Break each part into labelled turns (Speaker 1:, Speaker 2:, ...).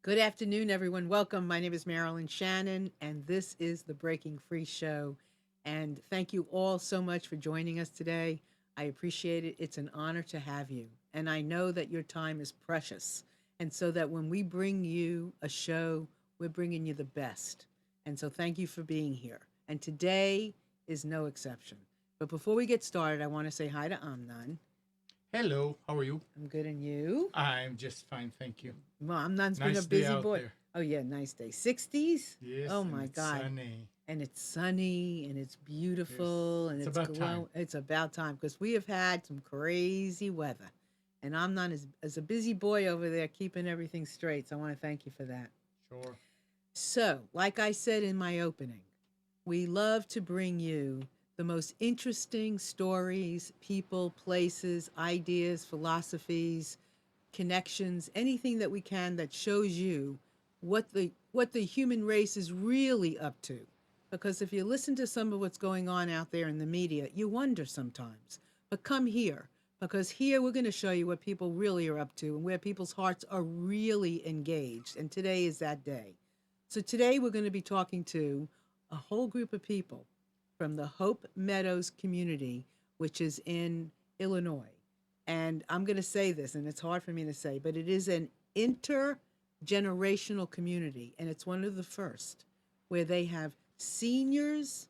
Speaker 1: Good afternoon, everyone. Welcome. My name is Marilyn Shannon, and this is the Breaking Free Show. And thank you all so much for joining us today. I appreciate it. It's an honor to have you. And I know that your time is precious. And so that when we bring you a show, we're bringing you the best. And so thank you for being here. And today is no exception. But before we get started, I want to say hi to Amnon.
Speaker 2: Hello, how are you?
Speaker 1: I'm good, and you?
Speaker 2: I'm just fine, thank you.
Speaker 1: Well, Amnon's been a
Speaker 2: Nice day
Speaker 1: busy
Speaker 2: out
Speaker 1: boy.
Speaker 2: there.
Speaker 1: Oh yeah, nice day. 60s?
Speaker 2: Yes,
Speaker 1: Oh
Speaker 2: and
Speaker 1: my
Speaker 2: it's
Speaker 1: God.
Speaker 2: sunny.
Speaker 1: And it's sunny and it's
Speaker 2: Yes,
Speaker 1: beautiful and
Speaker 2: it's
Speaker 1: it's
Speaker 2: about time.
Speaker 1: glow. It's about time because we have had some crazy weather. And I'm not as a busy boy over there keeping everything straight. So I want to thank you for that.
Speaker 2: Sure.
Speaker 1: So, like I said in my opening, we love to bring you the most interesting stories, people, places, ideas, philosophies, connections, anything that we can that shows you what the human race is really up to. Because if you listen to some of what's going on out there in the media, you wonder sometimes. But come here, because here we're going to show you what people really are up to and where people's hearts are really engaged. And today is that day. So today we're going to be talking to a whole group of people from the Hope Meadows community, which is in Illinois. And I'm going to say this, and it's hard for me to say, but it is an intergenerational community, and it's one of the first where they have seniors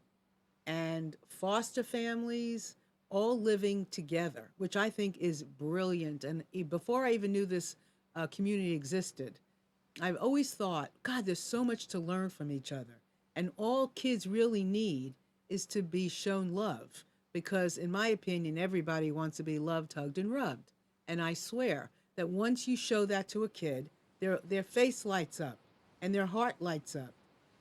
Speaker 1: and foster families all living together, which I think is brilliant. And before I even knew this community existed, I've always thought, God, there's so much to learn from each other. And all kids really need is to be shown love. Because, in my opinion, everybody wants to be loved, hugged, and rubbed. And I swear that once you show that to a kid, their face lights up and their heart lights up.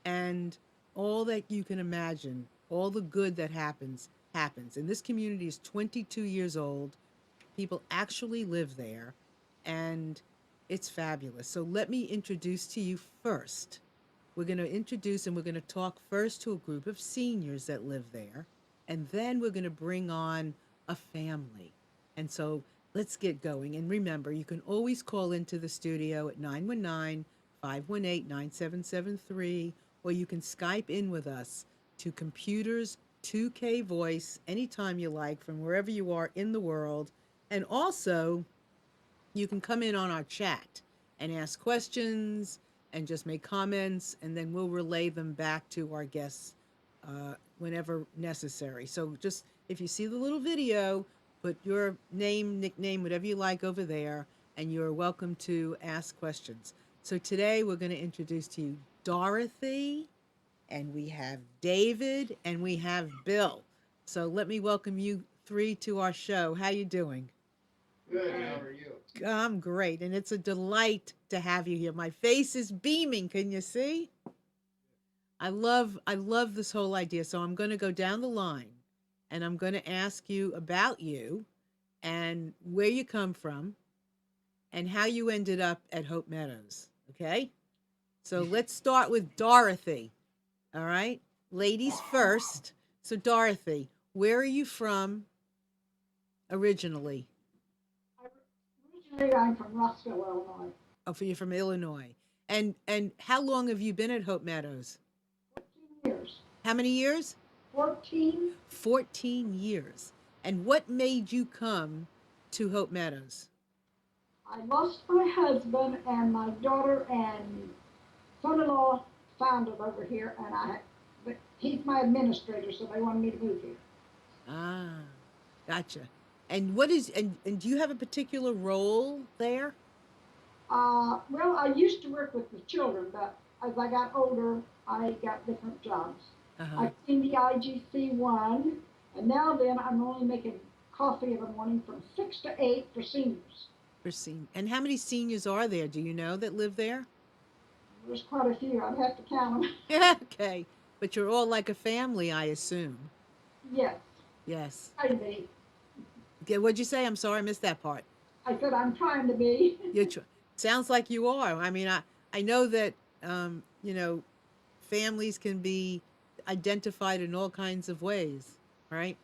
Speaker 1: And all that you can imagine, all the good that happens, happens. And this community is 22 years old. People actually live there. And it's fabulous. So let me introduce to you first. We're going to introduce and we're going to talk first to a group of seniors that live there. And then we're going to bring on a family. And so let's get going. And remember, you can always call into the studio at 919-518-9773, or you can Skype in with us to Computers 2K Voice anytime you like from wherever you are in the world. And also, you can come in on our chat and ask questions and just make comments, and then we'll relay them back to our guests whenever necessary. So just if you see the little video, put your name, nickname, whatever you like over there, and you're welcome to ask questions. So today we're going to introduce to you Dorothy, and we have David, and we have Bill. So let me welcome you three to our show. How you doing?
Speaker 3: Good. How are you?
Speaker 1: I'm great, and it's a delight to have you here. My face is beaming. Can you see? I love this whole idea. So I'm going to go down the line, and I'm going to ask you about you and where you come from and how you ended up at Hope Meadows. Okay? So let's start with Dorothy. All right? Ladies first. So Dorothy, where are you from originally?
Speaker 3: Originally, I'm from Russell, Illinois.
Speaker 1: Oh, you're from Illinois. And how long have you been at Hope Meadows?
Speaker 3: 14 years.
Speaker 1: How many years?
Speaker 3: 14.
Speaker 1: 14 years. And what made you come to Hope Meadows?
Speaker 3: I lost my husband, and my daughter and son-in-law found it over here, and but he's my administrator, so they wanted me to move here.
Speaker 1: Ah, gotcha. And what is and do you have a particular role there?
Speaker 3: Well, I used to work with the children, but as I got older, I got different jobs.
Speaker 1: Uh-huh.
Speaker 3: I cleaned the IGC one, and now then I'm only making coffee in the morning from 6 to 8 for seniors.
Speaker 1: For And how many seniors are there? Do you know that live there?
Speaker 3: There's quite a few. I'd have to count them.
Speaker 1: Yeah, okay. But you're all like a family, I assume.
Speaker 3: Yes,
Speaker 1: Yes.
Speaker 3: trying to be.
Speaker 1: Okay, what'd you say? I'm sorry, I missed that part.
Speaker 3: I said I'm trying to be.
Speaker 1: You sounds like you are. I mean, I know that you know, families can be identified in all kinds of ways, right?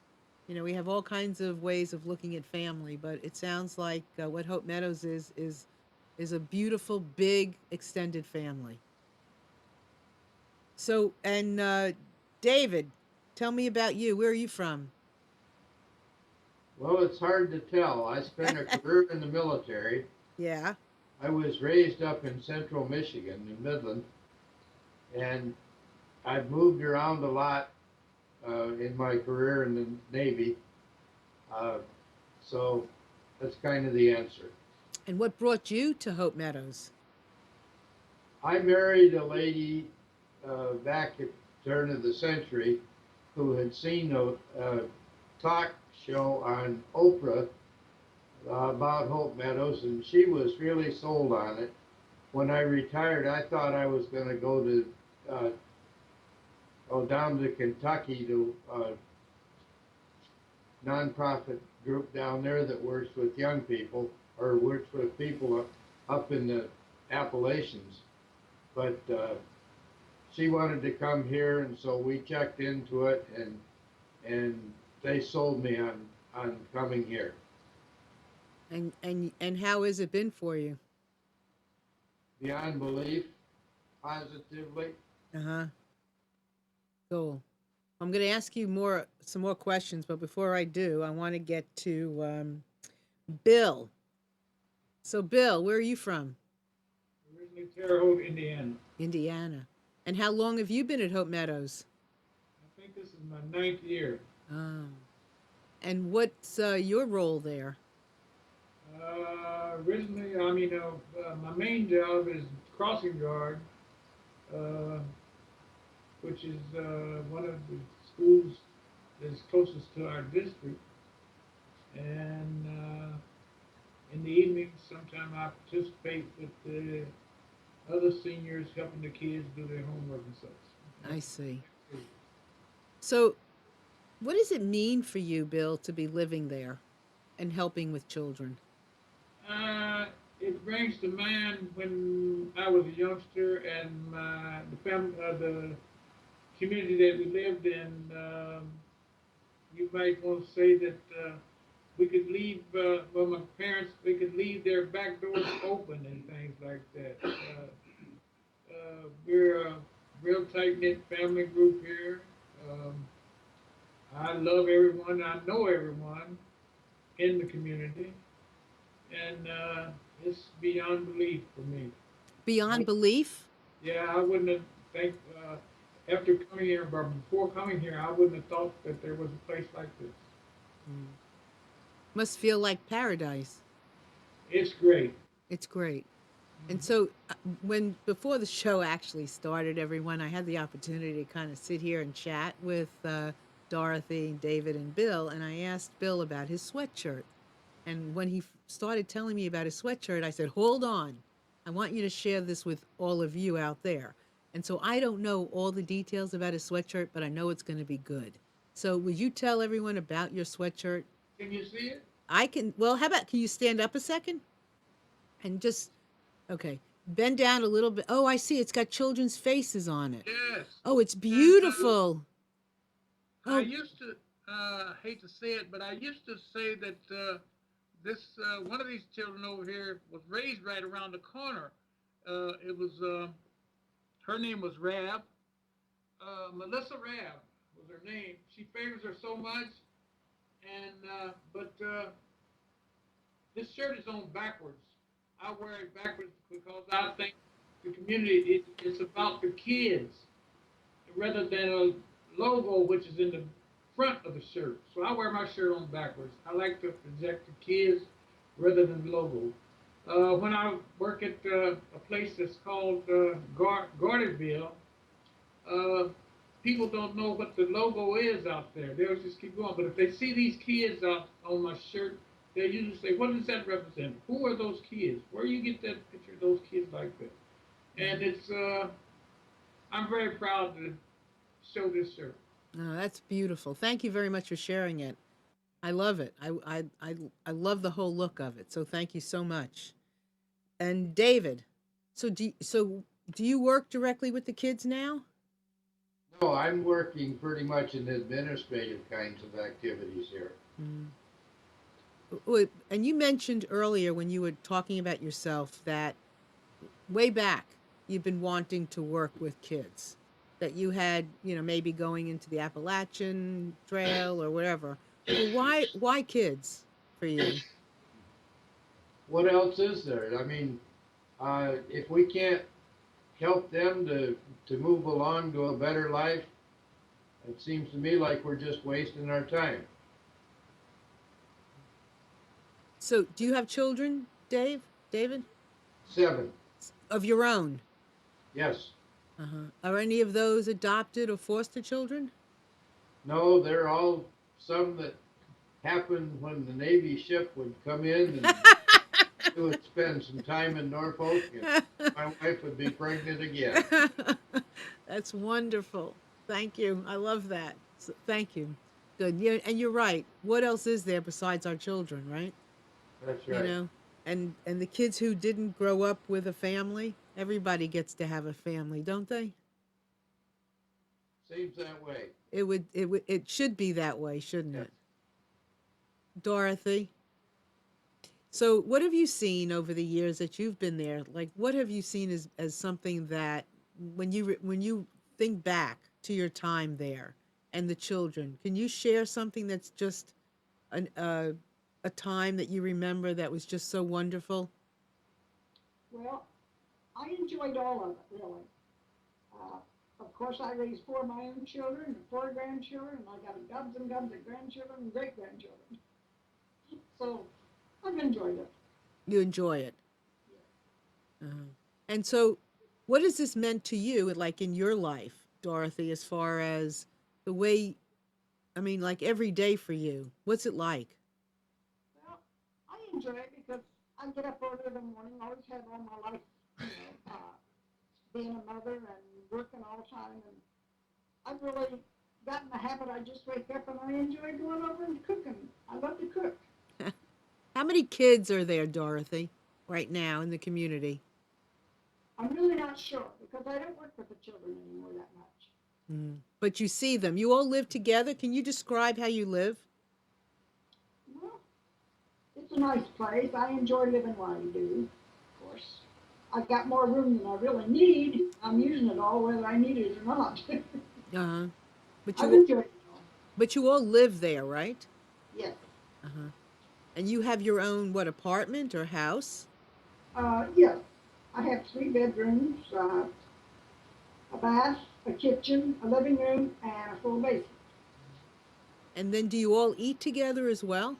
Speaker 1: You know, we have all kinds of ways of looking at family, but it sounds like what Hope Meadows is is a beautiful, big, extended family. So, and David, tell me about you. Where are you from?
Speaker 4: Well, it's hard to tell. I spent a career in the military.
Speaker 1: Yeah.
Speaker 4: I was raised up in central Michigan, in Midland, and I've moved around a lot in my career in the Navy. Uh, so that's kind of the answer.
Speaker 1: And what brought you to Hope Meadows?
Speaker 4: I married a lady back at the turn of the century who had seen a talk show on Oprah about Hope Meadows, and she was really sold on it. When I retired, I thought I was going to uh, go down to Kentucky to a nonprofit group down there that works with young people or works with people up in the Appalachians. But she wanted to come here, and so we checked into it, and they sold me on coming here.
Speaker 1: And how has it been for you?
Speaker 4: Beyond belief, positively.
Speaker 1: Uh-huh. Cool. I'm going to ask you some more questions, but before I do, I want to get to Bill. So, Bill, where are you from?
Speaker 5: Originally Terre Haute, Indiana.
Speaker 1: Indiana. And how long have you been at Hope Meadows?
Speaker 5: I think this is my ninth year.
Speaker 1: Oh. And what's your role there?
Speaker 5: Originally, my main job is crossing guard, uh, which is one of the schools that's closest to our district. And in the evenings, sometimes I participate with the other seniors helping the kids do their homework and such.
Speaker 1: I see. So, what does it mean for you, Bill, to be living there and helping with children?
Speaker 5: Uh, it brings to mind when I was a youngster and the community that we lived in. You might want to say that we could leave, well, my parents, we could leave their back doors open and things like that. We're a real tight knit family group here. Um, I love everyone. I know everyone in the community, and it's beyond belief for me. I,
Speaker 1: Beyond belief?
Speaker 5: yeah, I wouldn't have think after coming here, but before coming here, I wouldn't have thought that there was a place like this.
Speaker 1: Mm. Must feel like paradise.
Speaker 5: It's great.
Speaker 1: It's great. And
Speaker 5: Mhm.
Speaker 1: so, when before the show actually started, everyone, I had the opportunity to kind of sit here and chat with Dorothy, David, and Bill. And I asked Bill about his sweatshirt. And when he started telling me about his sweatshirt, I said, "Hold on. I want you to share this with all of you out there." And so I don't know all the details about his sweatshirt, but I know it's going to be good. So would you tell everyone about your sweatshirt?
Speaker 5: Can you see it?
Speaker 1: I can, well, how about, can you stand up a second? And just, okay, bend down a little bit. Oh, I see. It's got children's faces on it.
Speaker 5: Yes.
Speaker 1: Oh, it's
Speaker 5: And
Speaker 1: beautiful.
Speaker 5: I
Speaker 1: Oh,
Speaker 5: used to hate to say it, but I used to say that this one of these children over here was raised right around the corner. It was her name was Rab. Melissa Rab was her name. She favors her so much, and but this shirt is on backwards. I wear it backwards because I think the community it's about the kids rather than a logo which is in the front of the shirt. So I wear my shirt on backwards. I like to project the kids rather than the logo. When I work at a place that's called Gardnerville, uh, people don't know what the logo is out there. They'll just keep going. But if they see these kids out on my shirt, they usually say, "What does that represent? Who are those kids? Where do you get that picture of those kids like that?" And it's I'm very proud to show this shirt.
Speaker 1: oh, that's beautiful. Thank you very much for sharing it. I love it. I love the whole look of it. So thank you so much. And David, so do you work directly with the kids now?
Speaker 4: No, I'm working pretty much in administrative kinds of activities here.
Speaker 1: Mm. And you mentioned earlier when you were talking about yourself that way back you've been wanting to work with kids, that you had, maybe going into the Appalachian Trail or whatever. Well, why kids for you?
Speaker 4: What else is there? I mean, if we can't help them to move along to a better life, it seems to me like we're just wasting our time.
Speaker 1: So, do you have children, David,
Speaker 4: 7,
Speaker 1: of your own?
Speaker 4: yes.
Speaker 1: Uh-huh. Are any of those adopted or foster children?
Speaker 4: No, they're all some that happened when the Navy ship would come in and we would spend some time in Norfolk and my wife would be pregnant again.
Speaker 1: That's wonderful. Thank you. I love that. Thank you. Good. Yeah, and you're right. What else is there besides our children, right?
Speaker 4: That's
Speaker 1: You
Speaker 4: right.
Speaker 1: know, and the kids who didn't grow up with a family, everybody gets to have a family, don't they?
Speaker 4: Seems that way.
Speaker 1: It should be that way, shouldn't
Speaker 4: Yes.
Speaker 1: it? Dorothy. So, what have you seen over the years that you've been there? Like, what have you seen as something that when you think back to your time there and the children, can you share something that's just an a time that you remember that was just so wonderful?
Speaker 3: Well, I enjoyed all of it, really. Uh, of course, I raised 4 of my own children and 4 grandchildren, and I got gobs and gobs of grandchildren and great grandchildren. So I've enjoyed it.
Speaker 1: You enjoy it. Uh-huh. And so, what has this meant to you, like in your life, Dorothy, as far as the way, I mean, like every day for you? What's it like?
Speaker 3: Well, I enjoy it because I get up early in the morning, always have all my life, being a mother and working all the time. And I've really gotten the habit. I just wake up and I enjoy going over and cooking. I love to cook.
Speaker 1: How many kids are there, Dorothy, right now in the community?
Speaker 3: I'm really not sure because I don't work with the children anymore that much.
Speaker 1: Mm. But you see them. You all live together. Can you describe how you live?
Speaker 3: Well, it's a nice place. I enjoy living where I do, of course. I've got more room than I really need. I'm using it all whether I need it or not.
Speaker 1: Uh-huh. But
Speaker 3: I've
Speaker 1: you
Speaker 3: enjoyed it all.
Speaker 1: but you all live there, right?
Speaker 3: Yes.
Speaker 1: Uh-huh. And you have your own what apartment or house?
Speaker 3: Yes. I have 3 bedrooms, a bath, a kitchen, a living room, and a full basement.
Speaker 1: And then do you all eat together as well?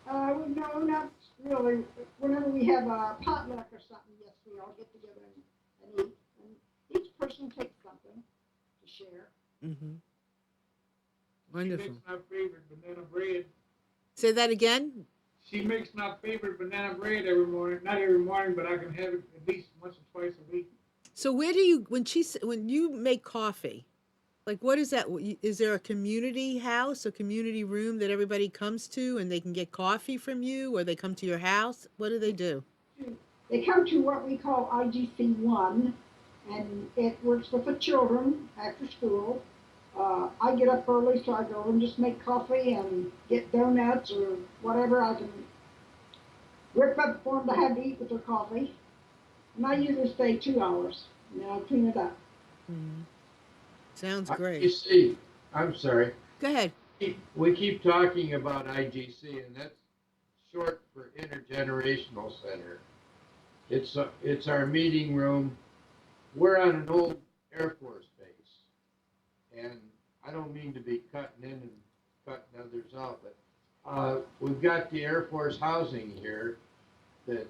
Speaker 3: No, not really. Whenever we have a potluck or something, yes, we all get together and eat. And each person takes something to share.
Speaker 1: Mm-hmm.
Speaker 5: She
Speaker 1: Wonderful.
Speaker 5: makes my favorite banana bread.
Speaker 1: Say that again.
Speaker 5: She makes my favorite banana bread every morning. Not every morning, but I can have it at least once or twice a week.
Speaker 1: So where do you when you make coffee? Like what is that? Is there a community house, a community room that everybody comes to and they can get coffee from you, or they come to your house? What do they do?
Speaker 3: They come to what we call IGC1, and it works with the children after school. I get up early, so I go and just make coffee and get donuts or whatever I can whip up for them to have to eat with their coffee. And I usually stay 2 hours, and then I clean it up.
Speaker 1: Mm-hmm. Sounds great.
Speaker 4: IGC, I'm sorry.
Speaker 1: Go ahead.
Speaker 4: We keep talking about IGC, and that's short for Intergenerational Center. It's our meeting room. We're on an old Air Force base, and I don't mean to be cutting in and cutting others out, but we've got the Air Force housing here that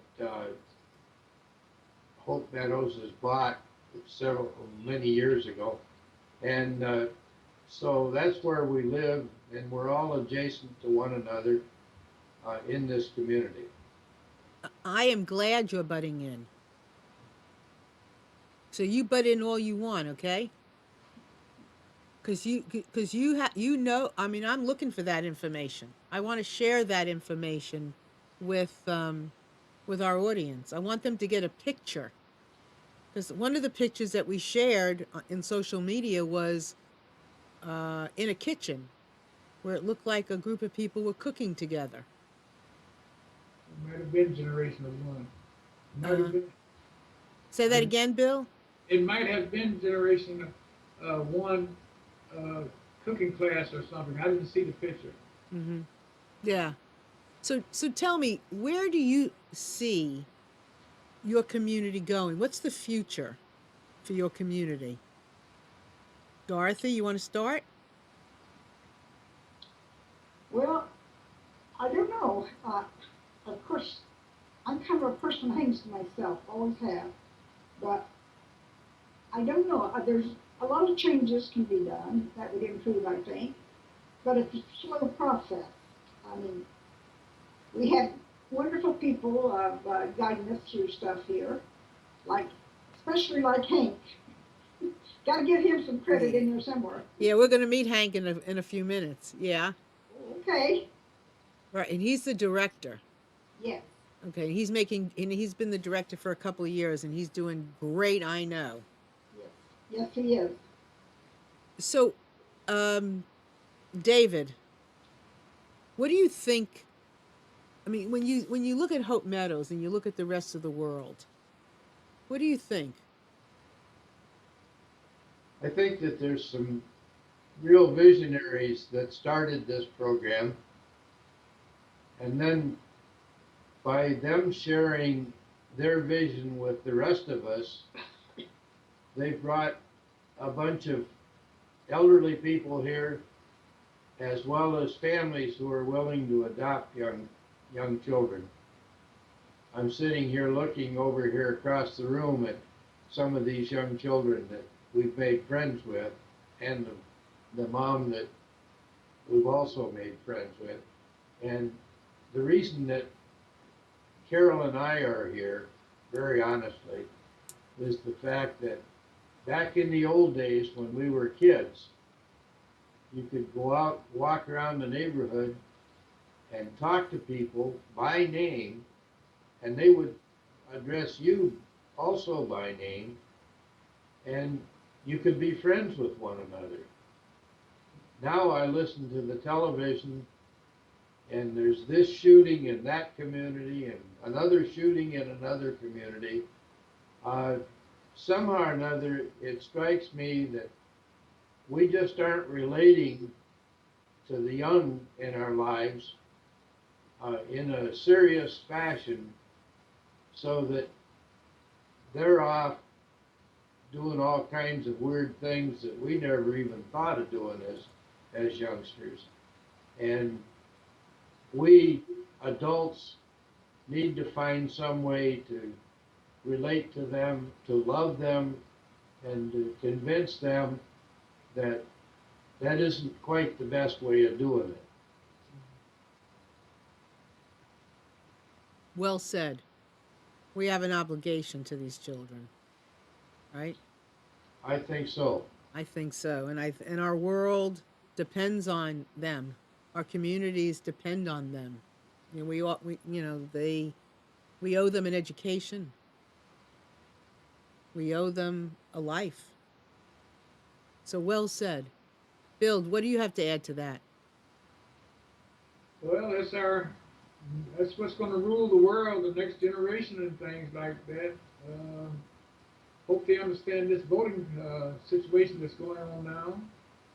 Speaker 4: Hope Meadows has bought many years ago, and so that's where we live, and we're all adjacent to one another in this community.
Speaker 1: I am glad you're butting in. So you butt in all you want, okay? I mean, I'm looking for that information. I want to share that information with our audience. I want them to get a picture, because one of the pictures that we shared in social media was in a kitchen where it looked like a group of people were cooking together.
Speaker 5: It might have been Generation of One. It might
Speaker 1: Uh-huh.
Speaker 5: have been.
Speaker 1: Say that again, Bill.
Speaker 5: It might have been Generation One cooking class or something. I didn't see the picture.
Speaker 1: Mm-hmm. Yeah. So tell me, where do you see your community going? What's the future for your community? Dorothy, you want to start?
Speaker 3: Well, I don't know. Of course, I'm kind of a person who hangs to myself, always have. But I don't know. There's a lot of changes can be done that would improve, I think. But it's a slow process. I mean, we have wonderful people guiding us through stuff here, like especially like Hank. Got to give him some credit
Speaker 1: Yeah.
Speaker 3: in there somewhere.
Speaker 1: Yeah, we're going to meet Hank in a few minutes. Yeah.
Speaker 3: Okay.
Speaker 1: Right. And he's the director.
Speaker 3: Yes.
Speaker 1: Okay. And he's been the director for a couple of years and he's doing great, I know.
Speaker 3: Yes. Yes, he is.
Speaker 1: So, um, David, what do you think? I mean, when you look at Hope Meadows and you look at the rest of the world, what do you think?
Speaker 4: I think that there's some real visionaries that started this program, and then by them sharing their vision with the rest of us, they brought a bunch of elderly people here, as well as families who are willing to adopt young children. I'm sitting here looking over here across the room at some of these young children that we've made friends with, and the mom that we've also made friends with. And the reason that Carol and I are here, very honestly, is the fact that back in the old days when we were kids, you could go out, walk around the neighborhood, and talk to people by name, and they would address you also by name, and you could be friends with one another. Now I listen to the television, and there's this shooting in that community and another shooting in another community. Uh, Somehow or another, it strikes me that we just aren't relating to the young in our lives in a serious fashion, so that they're off doing all kinds of weird things that we never even thought of doing as youngsters. And we adults need to find some way to relate to them, to love them, and to convince them that that isn't quite the best way of doing it.
Speaker 1: Well said. We have an obligation to these children, right?
Speaker 4: I think so.
Speaker 1: I think so. And our world depends on them. Our communities depend on them. We owe them an education. We owe them a life. So well said. Bill, what do you have to add to that?
Speaker 5: Well, that's what's going to rule the world, the next generation, and things like that. Hope they understand this voting situation that's going on now.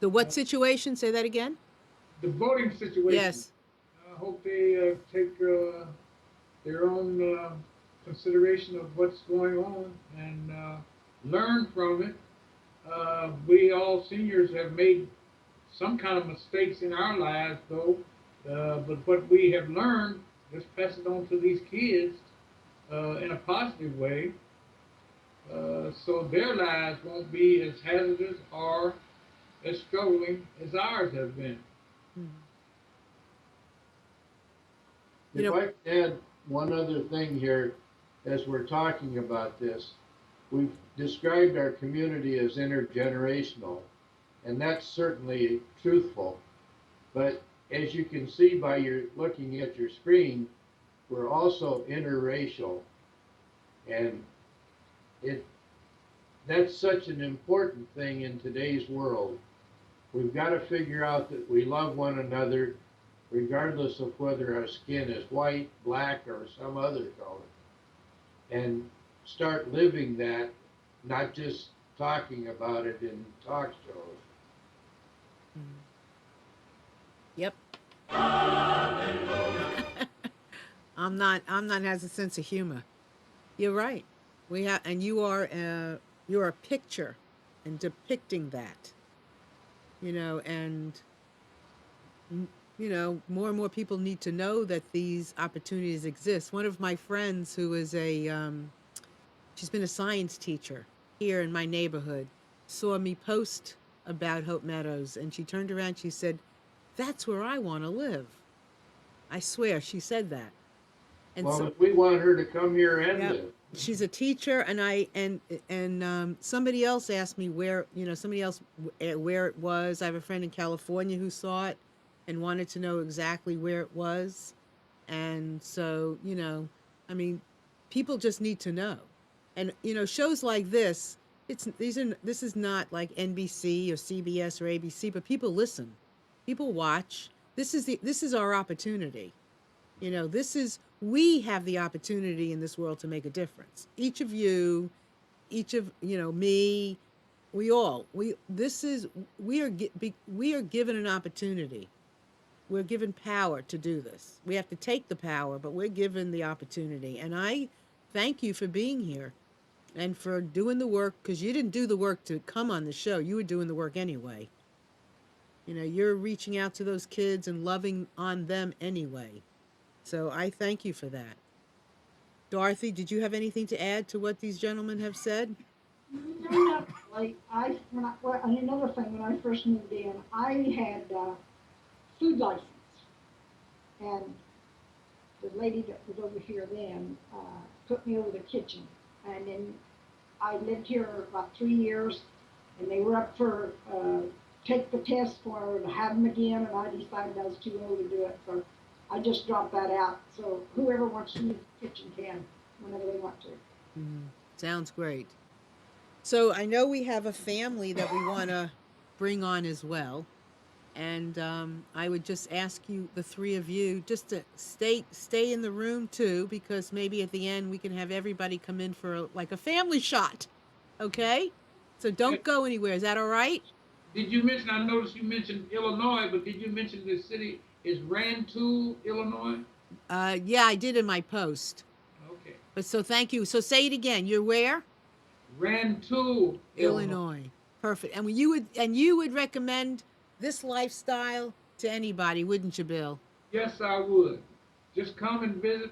Speaker 1: The
Speaker 5: Uh,
Speaker 1: what situation? Say that again.
Speaker 5: the voting situation.
Speaker 1: Yes.
Speaker 5: I hope they take their own consideration of what's going on and learn from it. We all seniors have made some kind of mistakes in our lives, though. But what we have learned, let's pass it on to these kids in a positive way, so their lives won't be as hazardous or as struggling as ours have been.
Speaker 1: Mhm. You
Speaker 4: If
Speaker 1: know,
Speaker 4: I can add one other thing here as we're talking about this, we've described our community as intergenerational, and that's certainly truthful. But as you can see by your looking at your screen, we're also interracial, and it that's such an important thing in today's world. We've got to figure out that we love one another, regardless of whether our skin is white, black, or some other color, and start living that, not just talking about it in talk shows.
Speaker 1: Yep. I'm not has a sense of humor. You're right. We have, and you're a picture and depicting that, and more and more people need to know that these opportunities exist. One of my friends who is she's been a science teacher here in my neighborhood, saw me post about Hope Meadows, and she turned around, she said, "That's where I want to live." I swear she said that. And
Speaker 4: Well,
Speaker 1: so,
Speaker 4: if we want her to come here and
Speaker 1: yeah,
Speaker 4: live,
Speaker 1: she's a teacher, and somebody else asked me where, where it was. I have a friend in California who saw it and wanted to know exactly where it was. And so, I mean, people just need to know. And shows like this, this is not like NBC or CBS or ABC, but people listen. People watch. This is our opportunity. We have the opportunity in this world to make a difference. Each of you, each of, me, we all, we are given an opportunity. We're given power to do this. We have to take the power, but we're given the opportunity. And I thank you for being here and for doing the work, because you didn't do the work to come on the show. You were doing the work anyway. You're reaching out to those kids and loving on them anyway. So I thank you for that. Dorothy, did you have anything to add to what these gentlemen have said?
Speaker 3: No, not really. And another thing, when I first moved in, I had food license, and the lady that was over here then put me over the kitchen, and then I lived here about 3 years, and they were up for take the test for to have them again, and I decided I was too old to do it, so I just dropped that out. So whoever wants to use the kitchen can, whenever they want to.
Speaker 1: Sounds great. So I know we have a family that we want to bring on as well. And I would just ask you, the three of you, just to stay in the room too, because maybe at the end we can have everybody come in for like a family shot. Okay? So don't go anywhere. Is that all right?
Speaker 5: Did you mention? I noticed you mentioned Illinois, but did you mention the city is Rantoul, Illinois?
Speaker 1: Yeah, I did in my post.
Speaker 5: Okay.
Speaker 1: But so thank you. So say it again. You're where?
Speaker 5: Rantoul, Illinois.
Speaker 1: Illinois. Perfect. And you would recommend this lifestyle to anybody, wouldn't you, Bill?
Speaker 5: Yes, I would. Just come and visit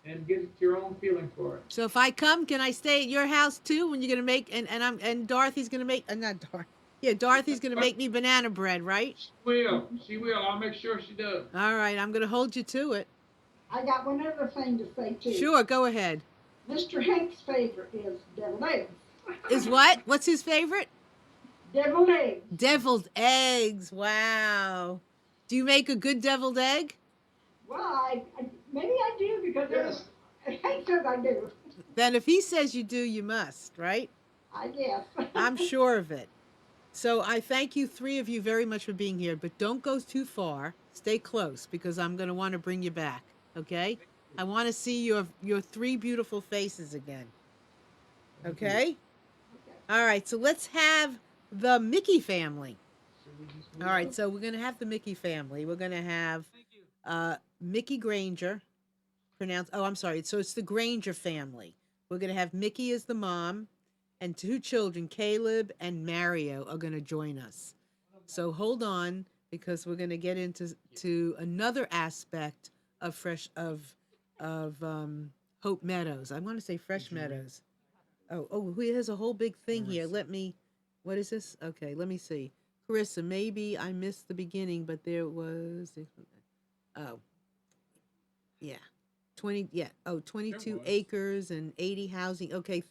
Speaker 5: and get your own feeling for it.
Speaker 1: So if I come, can I stay at your house too? When you're gonna make and Dorothy's gonna make not Dorothy. Yeah, Dorothy's gonna make me banana bread, right?
Speaker 5: She will. She will. I'll make sure she does.
Speaker 1: All right, I'm gonna hold you to it.
Speaker 3: I got one other thing to say too.
Speaker 1: Sure, go ahead.
Speaker 3: Mr. Hank's favorite is deviled eggs.
Speaker 1: Is what? What's his favorite?
Speaker 3: Deviled eggs.
Speaker 1: Deviled eggs. Wow. Do you make a good deviled egg?
Speaker 3: Well, maybe I do because Hank says I do.
Speaker 1: Then if he says you do, you must, right?
Speaker 3: I guess.
Speaker 1: I'm sure of it. So I thank you, three of you, very much for being here, but don't go too far. Stay close, because I'm going to want to bring you back, okay? I want to see your three beautiful faces again. Okay? All right, so let's have the Mickey family. All right, so we're going to have the Mickey family. We're going to have Mickey Granger, I'm sorry. So it's the Granger family. We're going to have Mickey as the mom, and two children, Caleb and Mario, are going to join us. So hold on, because we're going to get into another aspect of Hope Meadows. I want to say Fresh Meadows. Oh, here's a whole big thing here. What is this? Okay, let me see. Carissa, maybe I missed the beginning, but there was, yeah. 22 acres and 80 housing. Okay.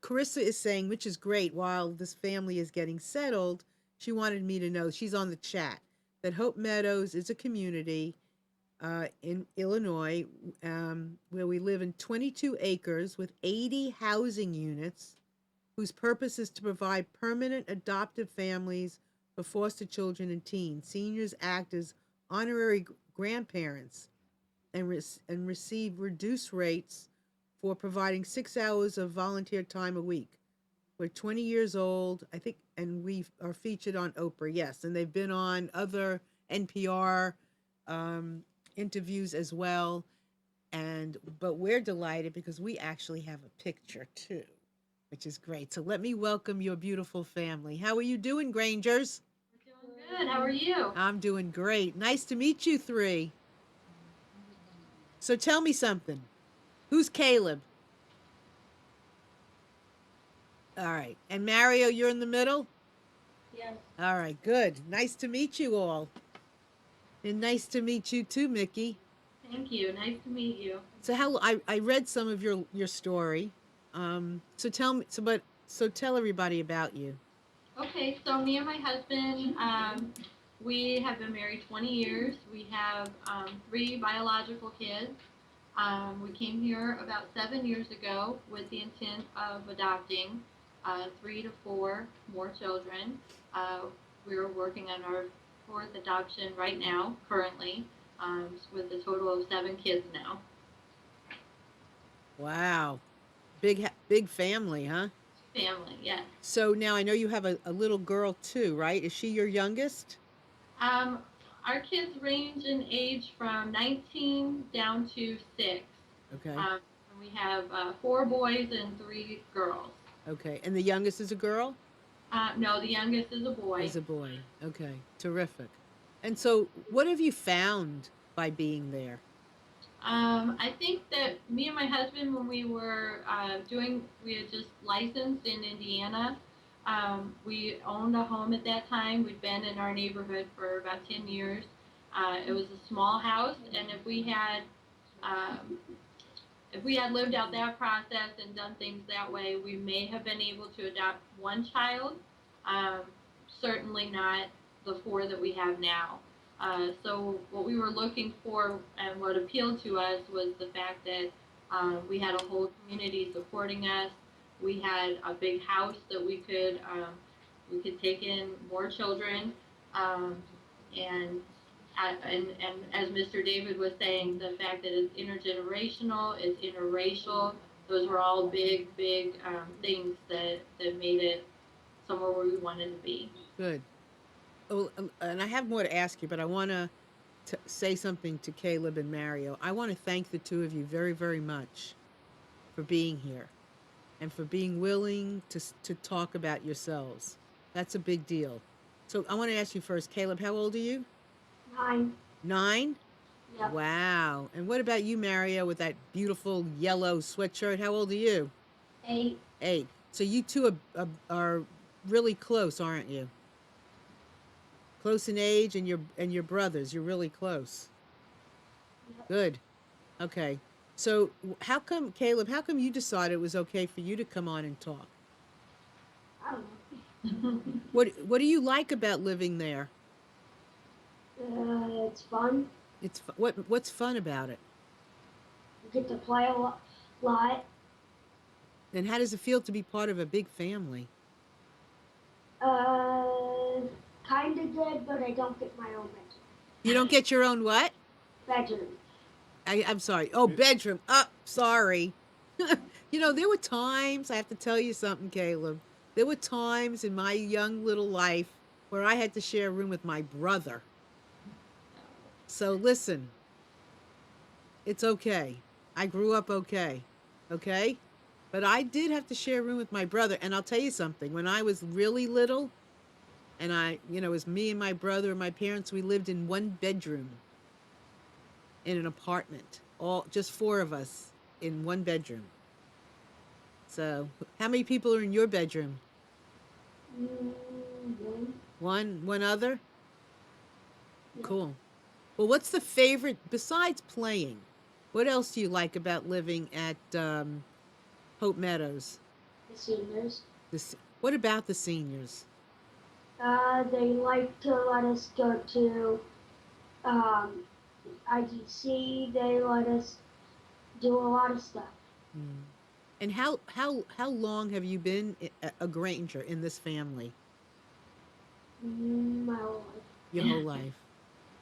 Speaker 1: Carissa is saying, which is great, while this family is getting settled, she wanted me to know, she's on the chat, that Hope Meadows is a community in Illinois where we live in 22 acres with 80 housing units whose purpose is to provide permanent adoptive families for foster children and teens. Seniors act as honorary grandparents and receive reduced rates for providing 6 hours of volunteer time a week. We're 20 years old, I think, and we are featured on Oprah, yes, and they've been on other NPR interviews as well. But we're delighted because we actually have a picture too, which is great. So let me welcome your beautiful family. How are you doing, Grangers?
Speaker 6: Doing good. How are you?
Speaker 1: I'm doing great. Nice to meet you three. So tell me something. Who's Caleb? All right. And Mario, you're in the middle?
Speaker 6: Yes.
Speaker 1: All right, good. Nice to meet you all. And nice to meet you too, Mickey.
Speaker 6: Thank you. Nice to meet you.
Speaker 1: So I read some of your story. So tell me so tell everybody about you.
Speaker 6: Okay, so me and my husband, we have been married 20 years. We have three biological kids. We came here about 7 years ago with the intent of adopting 3 to 4 more children. Uh, we're working on our fourth adoption right now, currently, with a total of 7 kids now.
Speaker 1: Wow. Big family, huh?
Speaker 6: Family, yes.
Speaker 1: So now I know you have a little girl too, right? Is she your youngest?
Speaker 6: Um, our kids range in age from 19 down to 6.
Speaker 1: Okay.
Speaker 6: And we have 4 boys and 3 girls.
Speaker 1: Okay. And the youngest is a girl?
Speaker 6: No, the youngest is a boy.
Speaker 1: Is a boy. Okay. Terrific. And so what have you found by being there?
Speaker 6: I think that me and my husband, when we were we had just licensed in Indiana. We owned a home at that time. We'd been in our neighborhood for about 10 years. It was a small house, and um, if we had lived out that process and done things that way, we may have been able to adopt one child. Um, Certainly not the 4 that we have now. So what we were looking for and what appealed to us was the fact that we had a whole community supporting us. We had a big house that we could take in more children, um, and and as Mr. David was saying, the fact that it's intergenerational, it's interracial, those were all big things that made it somewhere where we wanted to be.
Speaker 1: Good. Oh, and I have more to ask you, but I want to say something to Caleb and Mario. I want to thank the two of you very, very much for being here and for being willing to talk about yourselves. That's a big deal. So I want to ask you first, Caleb, how old are you?
Speaker 3: 9.
Speaker 1: 9?
Speaker 3: Yep.
Speaker 1: Wow. And what about you, Mario, with that beautiful yellow sweatshirt? How old are you?
Speaker 3: 8.
Speaker 1: 8. So you two are really close, aren't you? Close in age, and your brothers. You're really close. Good. Okay. So how come, Caleb? How come you decided it was okay for you to come on and talk?
Speaker 3: I don't know.
Speaker 1: What do you like about living there?
Speaker 3: It's fun.
Speaker 1: What's fun about it?
Speaker 3: You get to play a lot.
Speaker 1: And how does it feel to be part of a big family?
Speaker 3: Kind of good, but I don't get my own bedroom.
Speaker 1: You don't get your own what?
Speaker 3: Bedroom.
Speaker 1: I'm sorry. Oh, bedroom. Sorry. There were times, I have to tell you something, Caleb. There were times in my young little life where I had to share a room with my brother. So listen, it's okay. I grew up okay. Okay? But I did have to share a room with my brother. And I'll tell you something. When I was really little, and it was me and my brother and my parents, we lived in one bedroom in an apartment. Just 4 of us in one bedroom. So, how many people are in your bedroom? One other?
Speaker 3: Yeah.
Speaker 1: Cool. Well, what's the favorite, besides playing, what else do you like about living at Hope Meadows?
Speaker 3: The seniors.
Speaker 1: What about the seniors?
Speaker 3: They like to let us go to IGC. They let us do a lot of stuff.
Speaker 1: Mm. And how long have you been a Granger in this family?
Speaker 3: My whole life.
Speaker 1: Your whole life.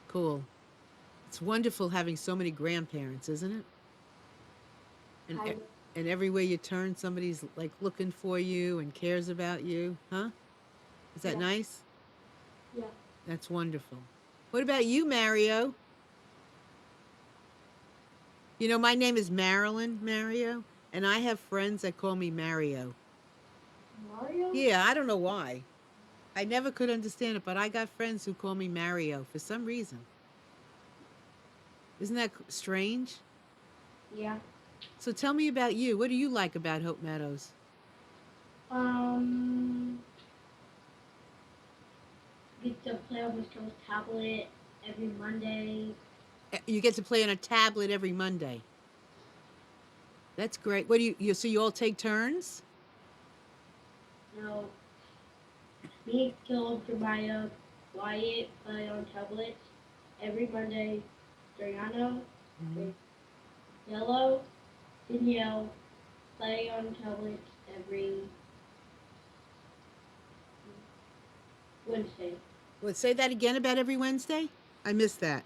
Speaker 1: Cool. It's wonderful having so many grandparents, isn't it? And
Speaker 7: Kind
Speaker 1: and everywhere you turn, somebody's like looking for you and cares about you, huh? Is that
Speaker 7: yeah,
Speaker 1: nice?
Speaker 7: yeah.
Speaker 1: That's wonderful. What about you, Mario? You know, my name is Marilyn Mario, and I have friends that call me Mario.
Speaker 7: Mario?
Speaker 1: Yeah, I don't know why. I never could understand it, but I got friends who call me Mario for some reason. Isn't that strange?
Speaker 7: Yeah.
Speaker 1: So tell me about you. What do you like about Hope Meadows?
Speaker 7: Um, get to play on Miss Girl's tablet every Monday.
Speaker 1: You get to play on a tablet every Monday. That's great. What do so you all take turns?
Speaker 7: No, me, Caleb, Jeremiah, Wyatt play on tablets every Monday. Doriano
Speaker 1: Hmm.
Speaker 7: with Yellow, Danielle play on tablets every Wednesday.
Speaker 1: What, say that again about every Wednesday? I missed that.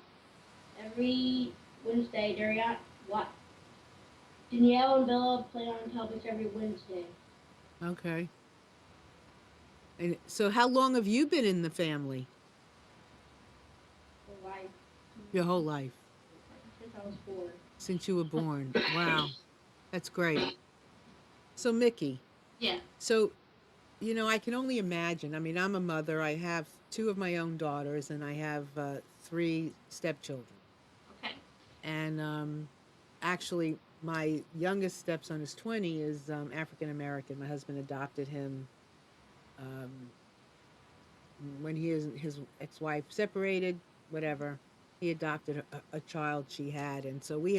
Speaker 7: Every Wednesday, Doriano, what? Danielle and Bella play on tablets every Wednesday.
Speaker 1: Okay. And so how long have you been in the family?
Speaker 7: For like
Speaker 1: Your whole life?
Speaker 7: since I was 4.
Speaker 1: Since you were born. Wow. That's great. So Mickey,
Speaker 6: Yeah.
Speaker 1: so I can only imagine. I mean, I'm a mother. I have two of my own daughters, and I have three stepchildren.
Speaker 6: Okay.
Speaker 1: And actually, my youngest stepson is 20, is African American. My husband adopted him um, when his ex-wife separated. Whatever, he adopted a child she had, and so we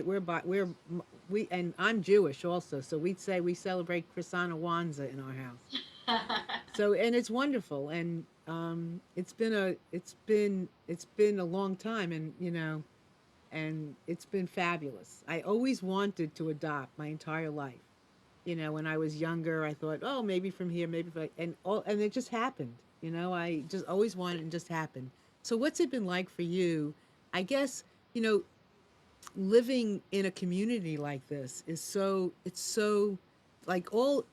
Speaker 1: and I'm Jewish also, so we'd say we celebrate Chrisana Wanza in our house. So and it's wonderful, and it's been a long time, and and it's been fabulous. I always wanted to adopt my entire life. When I was younger, I thought, oh, maybe from here, maybe and it just happened. I just always wanted and just happened. So what's it been like for you? I guess living in a community like this is it's so like all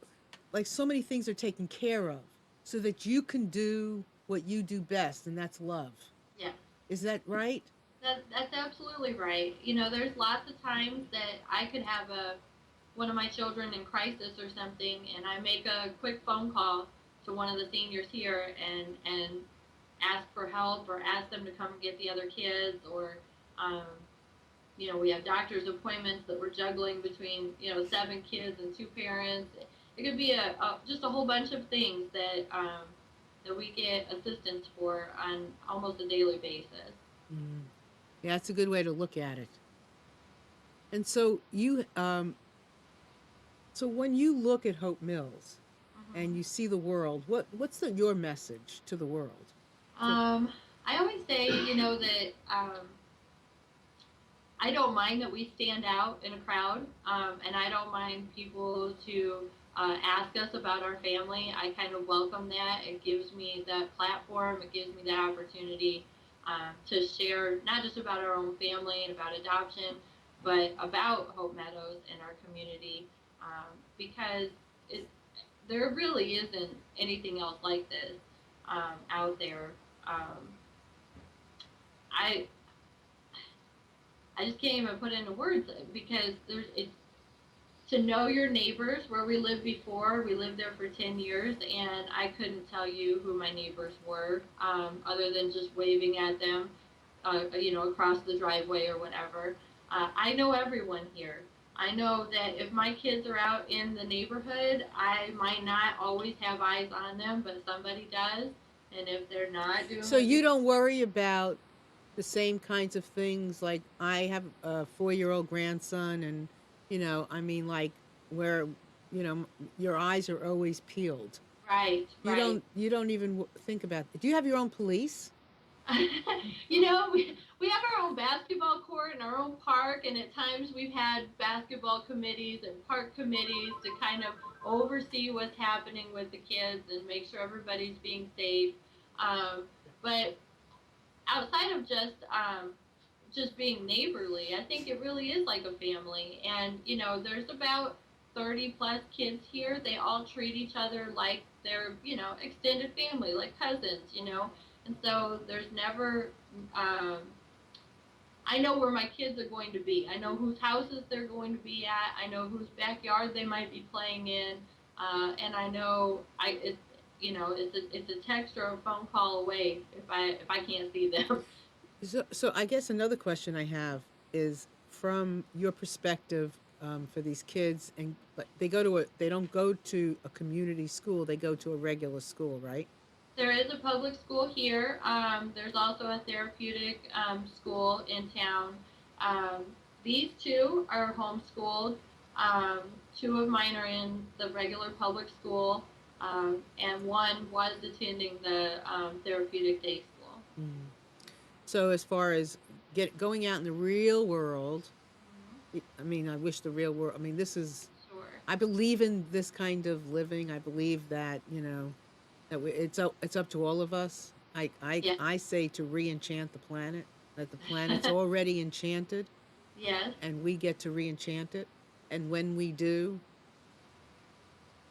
Speaker 1: like so many things are taken care of so that you can do what you do best, and that's love.
Speaker 6: Yeah.
Speaker 1: Is that right?
Speaker 6: That's absolutely right. There's lots of times that I could have one of my children in crisis or something, and I make a quick phone call to one of the seniors here and ask for help or ask them to come and get the other kids, or um, we have doctor's appointments that we're juggling between 7 kids and 2 parents. It could be just a whole bunch of things that we get assistance for on almost a daily basis.
Speaker 1: Mm. Yeah, that's a good way to look at it. And so when you look at Hope Mills and
Speaker 6: Hmm.
Speaker 1: you see the world, what's your message to the world? To,
Speaker 6: I always say, that I don't mind that we stand out in a crowd, and I don't mind people to ask us about our family. I kind of welcome that. It gives me that platform. It gives me that opportunity to share not just about our own family and about adoption, but about Hope Meadows and our community, because it there really isn't anything else like this out there. Um, I I just can't even put into words because it's to know your neighbors. Where we lived before, we lived there for 10 years, and I couldn't tell you who my neighbors were, other than just waving at them, across the driveway or whatever. I know everyone here. I know that if my kids are out in the neighborhood, I might not always have eyes on them, but somebody does. And if they're not doing
Speaker 1: so
Speaker 6: what
Speaker 1: you don't worry about the same kinds of things. Like I have a 4-year-old grandson, and I mean, like where your eyes are always peeled.
Speaker 6: right,
Speaker 1: You
Speaker 6: right.
Speaker 1: don't even think about. Do you have your own police?
Speaker 6: we have our own basketball court and our own park, and at times we've had basketball committees and park committees to kind of oversee what's happening with the kids and make sure everybody's being safe. But outside of just just being neighborly. I think it really is like a family. And, there's about 30 plus kids here. They all treat each other like they're, extended family, like cousins. And so there's never, um, I know where my kids are going to be. I know whose houses they're going to be at. I know whose backyard they might be playing in. And I know it's a text or a phone call away if I can't see them.
Speaker 1: So I guess another question I have is from your perspective, for these kids, and like they don't go to a community school, they go to a regular school, right?
Speaker 6: There is a public school here. There's also a therapeutic school in town. Um, these two are homeschooled. Um, Two of mine are in the regular public school, and one was attending the therapeutic day school.
Speaker 1: Mm. So as far as going out in the real world, I mean, I wish the real world. I mean, this is.
Speaker 6: Sure.
Speaker 1: I believe in this kind of living. I believe that it's up to all of us.
Speaker 6: Yes.
Speaker 1: I say to re-enchant the planet. That the planet's already enchanted,
Speaker 6: Yes.
Speaker 1: and we get to re-enchant it. And when we do,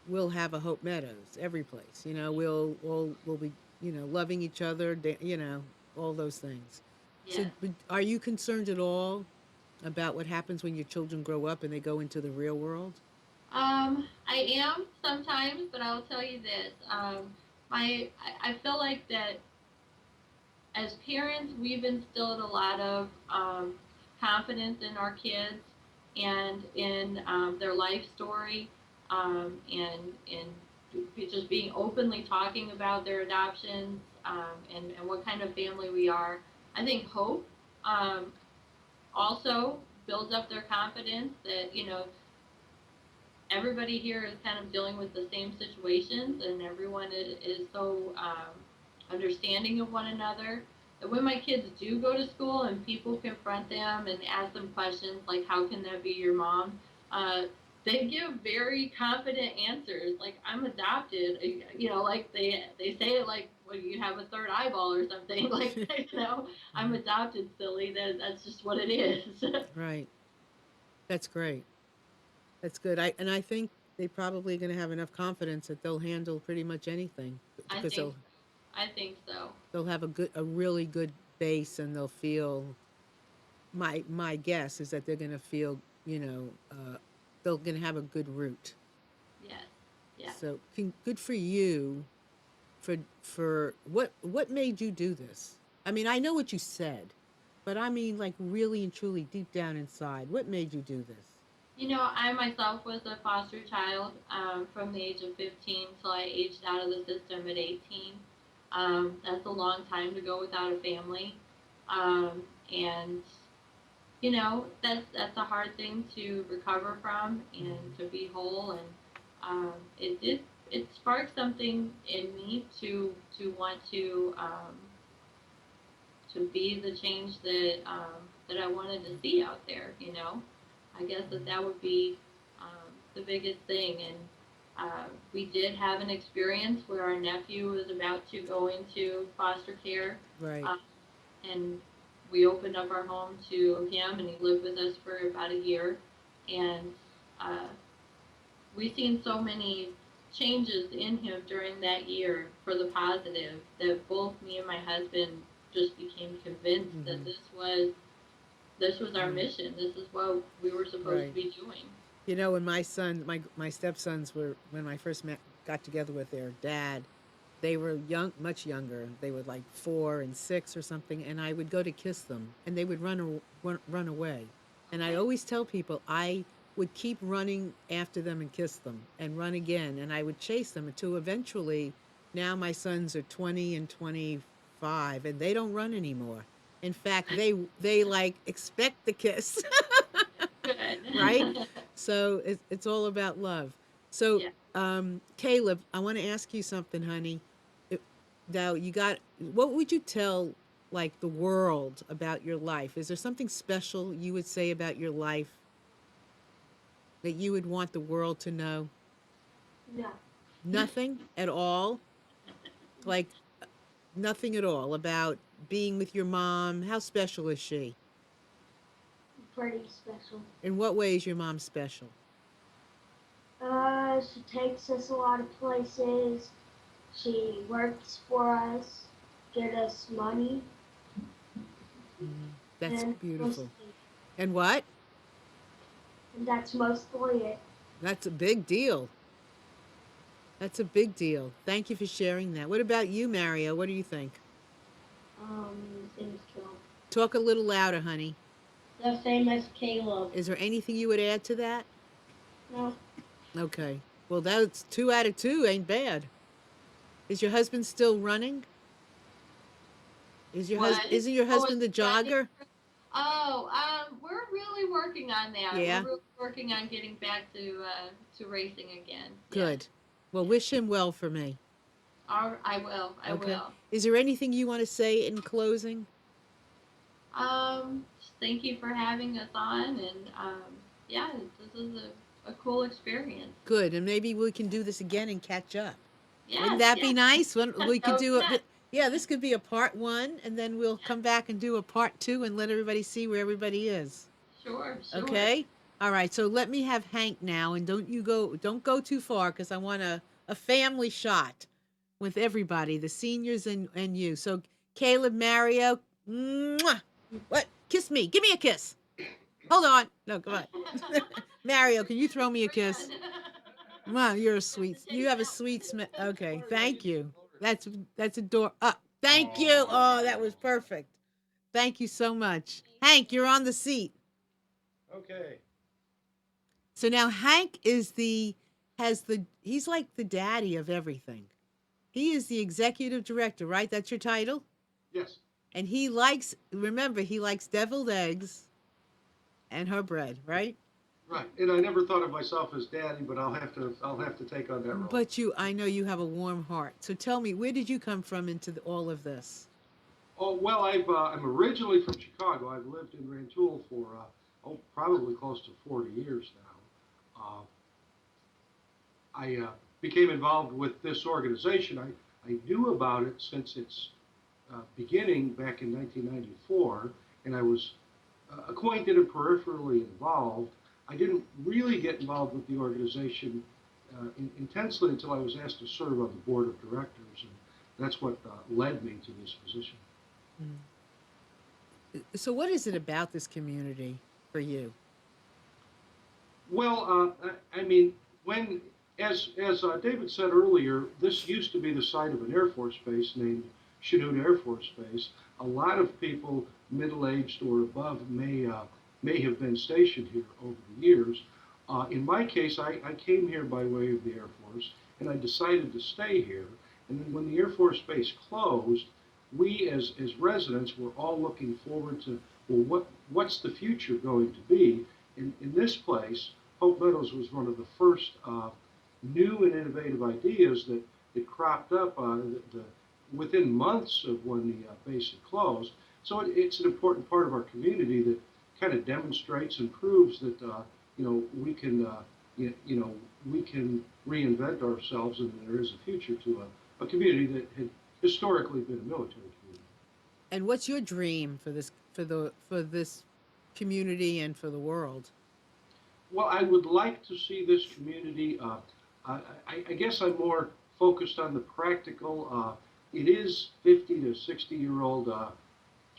Speaker 1: we'll have a Hope Meadows every place. We'll be loving each other. All those things. So,
Speaker 6: Yes.
Speaker 1: are you concerned at all about what happens when your children grow up and they go into the real world?
Speaker 6: I am sometimes, but I'll tell you this. I feel like that as parents, we've instilled a lot of confidence in our kids and in their life story, and just being openly talking about their adoptions, and what kind of family we are. I think hope um, also builds up their confidence that everybody here is kind of dealing with the same situations, and everyone is so understanding of one another. And when my kids do go to school and people confront them and ask them questions like, "How can that be your mom?" Uh, they give very confident answers, like, "I'm adopted." Like they say it like, "Well, you have a third eyeball or something." Like, "I'm
Speaker 1: Mhm.
Speaker 6: adopted, silly. That's just what it is."
Speaker 1: Right. That's great. That's good. I think they probably going to have enough confidence that they'll handle pretty much anything
Speaker 6: I
Speaker 1: because
Speaker 6: think I think so.
Speaker 1: they'll have a really good base, and they'll feel. My guess is that they're going to feel, they're going to have a good root.
Speaker 6: Yes. Yes.
Speaker 1: So good for you for what made you do this? I mean, I know what you said, but I mean, like, really and truly deep down inside, what made you do this?
Speaker 6: I myself was a foster child from the age of 15 till I aged out of the system at 18. That's a long time to go without a family. And that's a hard thing to recover from and to be whole. And it sparked something in me to want to be the change that I wanted to see out there. I guess that would be the biggest thing. And we did have an experience where our nephew was about to go into foster care,
Speaker 1: Right.
Speaker 6: uh, and we opened up our home to him, and he lived with us for about a year. And uh, we've seen so many changes in him during that year for the positive that both me and my husband just became convinced that
Speaker 1: Hmm.
Speaker 6: this was our mission. This is what we were supposed to
Speaker 1: Right.
Speaker 6: be doing.
Speaker 1: When my stepsons were when I first got together with their dad, they were young, much younger. They were like 4 and 6 or something, and I would go to kiss them, and they would run away. And I
Speaker 6: Okay.
Speaker 1: always tell people I would keep running after them and kiss them, and run again, and I would chase them until eventually, now my sons are 20 and 25, and they don't run anymore. In fact, they like expect the kiss. Right?
Speaker 6: Good.
Speaker 1: So it's all about love. So,
Speaker 6: Yeah.
Speaker 1: Caleb, I want to ask you something, honey. If, Now, what would you tell, like, the world about your life? Is there something special you would say about your life that you would want the world to know?
Speaker 7: No.
Speaker 1: Nothing at all? Like, nothing at all about being with your mom? How special is she?
Speaker 7: pretty special.
Speaker 1: In what way is your mom special?
Speaker 7: She takes us a lot of places. She works for us, get us money,
Speaker 1: That's
Speaker 7: and
Speaker 1: beautiful. And what?
Speaker 7: that's mostly it.
Speaker 1: That's a big deal. That's a big deal. Thank you for sharing that. What about you, Mario? What do you think?
Speaker 7: Same as Caleb.
Speaker 1: Talk a little louder, honey.
Speaker 7: The same as Caleb.
Speaker 1: Is there anything you would add to that?
Speaker 7: No,
Speaker 1: Okay. Well, that's 2 out of 2. Ain't bad. Is your husband still running?
Speaker 6: What?
Speaker 1: Isn't your
Speaker 6: Oh,
Speaker 1: husband the
Speaker 6: running?
Speaker 1: jogger?
Speaker 6: Oh, we're really working on that.
Speaker 1: Yeah.
Speaker 6: We're really working on getting back to racing again.
Speaker 1: Good. Well, wish him well for me.
Speaker 6: I will. I
Speaker 1: Okay.
Speaker 6: will.
Speaker 1: Is there anything you want to say in closing?
Speaker 6: Just thank you for having us on, and yeah, this is a cool experience.
Speaker 1: Good. And maybe we can do this again and catch up. Wouldn't
Speaker 6: Yes,
Speaker 1: that be
Speaker 6: yes.
Speaker 1: nice? We could
Speaker 6: That would
Speaker 1: do
Speaker 6: be nice.
Speaker 1: yeah, this could be a part 1, and then we'll come back and do a part 2 and let everybody see where everybody is.
Speaker 6: Sure, sure.
Speaker 1: Okay? All right. So let me have Hank now, and don't go too far, because I want a family shot with everybody, the seniors and you. So Caleb, Mario, mwah! What? Kiss me. Give me a kiss. Hold on. No, come on. Mario, can you throw me a kiss? Come on, you're a sweet. You have a sweet smell. Okay, thank you. That's a door up. Thank you. Oh, that was perfect. Thank you so much. Hank, you're on the seat.
Speaker 8: Okay.
Speaker 1: So now Hank he's like the daddy of everything. He is the executive director, right? That's your title?
Speaker 8: Yes.
Speaker 1: And he remember, he likes deviled eggs and her bread, right?
Speaker 8: Right. And I never thought of myself as daddy, but I'll have to take on that role.
Speaker 1: But I know you have a warm heart. So tell me, where did you come from into all of this?
Speaker 8: Oh well, I'm originally from Chicago. I've lived in Rantoul for probably close to 40 years now. I became involved with this organization. I knew about it since its beginning back in 1994, and I was acquainted and peripherally involved. I didn't really get involved with the organization intensely until I was asked to serve on the board of directors, and that's what led me to this position.
Speaker 1: So what is it about this community for you?
Speaker 8: Well, I mean, as David said earlier, this used to be the site of an Air Force base named Chanute Air Force Base. A lot of people, middle-aged or above, may have been stationed here over the years. In my case, I came here by way of the Air Force, and I decided to stay here. And then when the Air Force Base closed, we as residents were all looking forward to, well, what's the future going to be? In this place, Hope Meadows was one of the first new and innovative ideas that cropped up within months of when the base had closed. So it's an important part of our community that kind of demonstrates and proves that we can we can reinvent ourselves, and there is a future to a community that had historically been a military community.
Speaker 1: And what's your dream for this community and for the world?
Speaker 8: Well, I would like to see this community. I guess I'm more focused on the practical. It is 50 to 60-year-old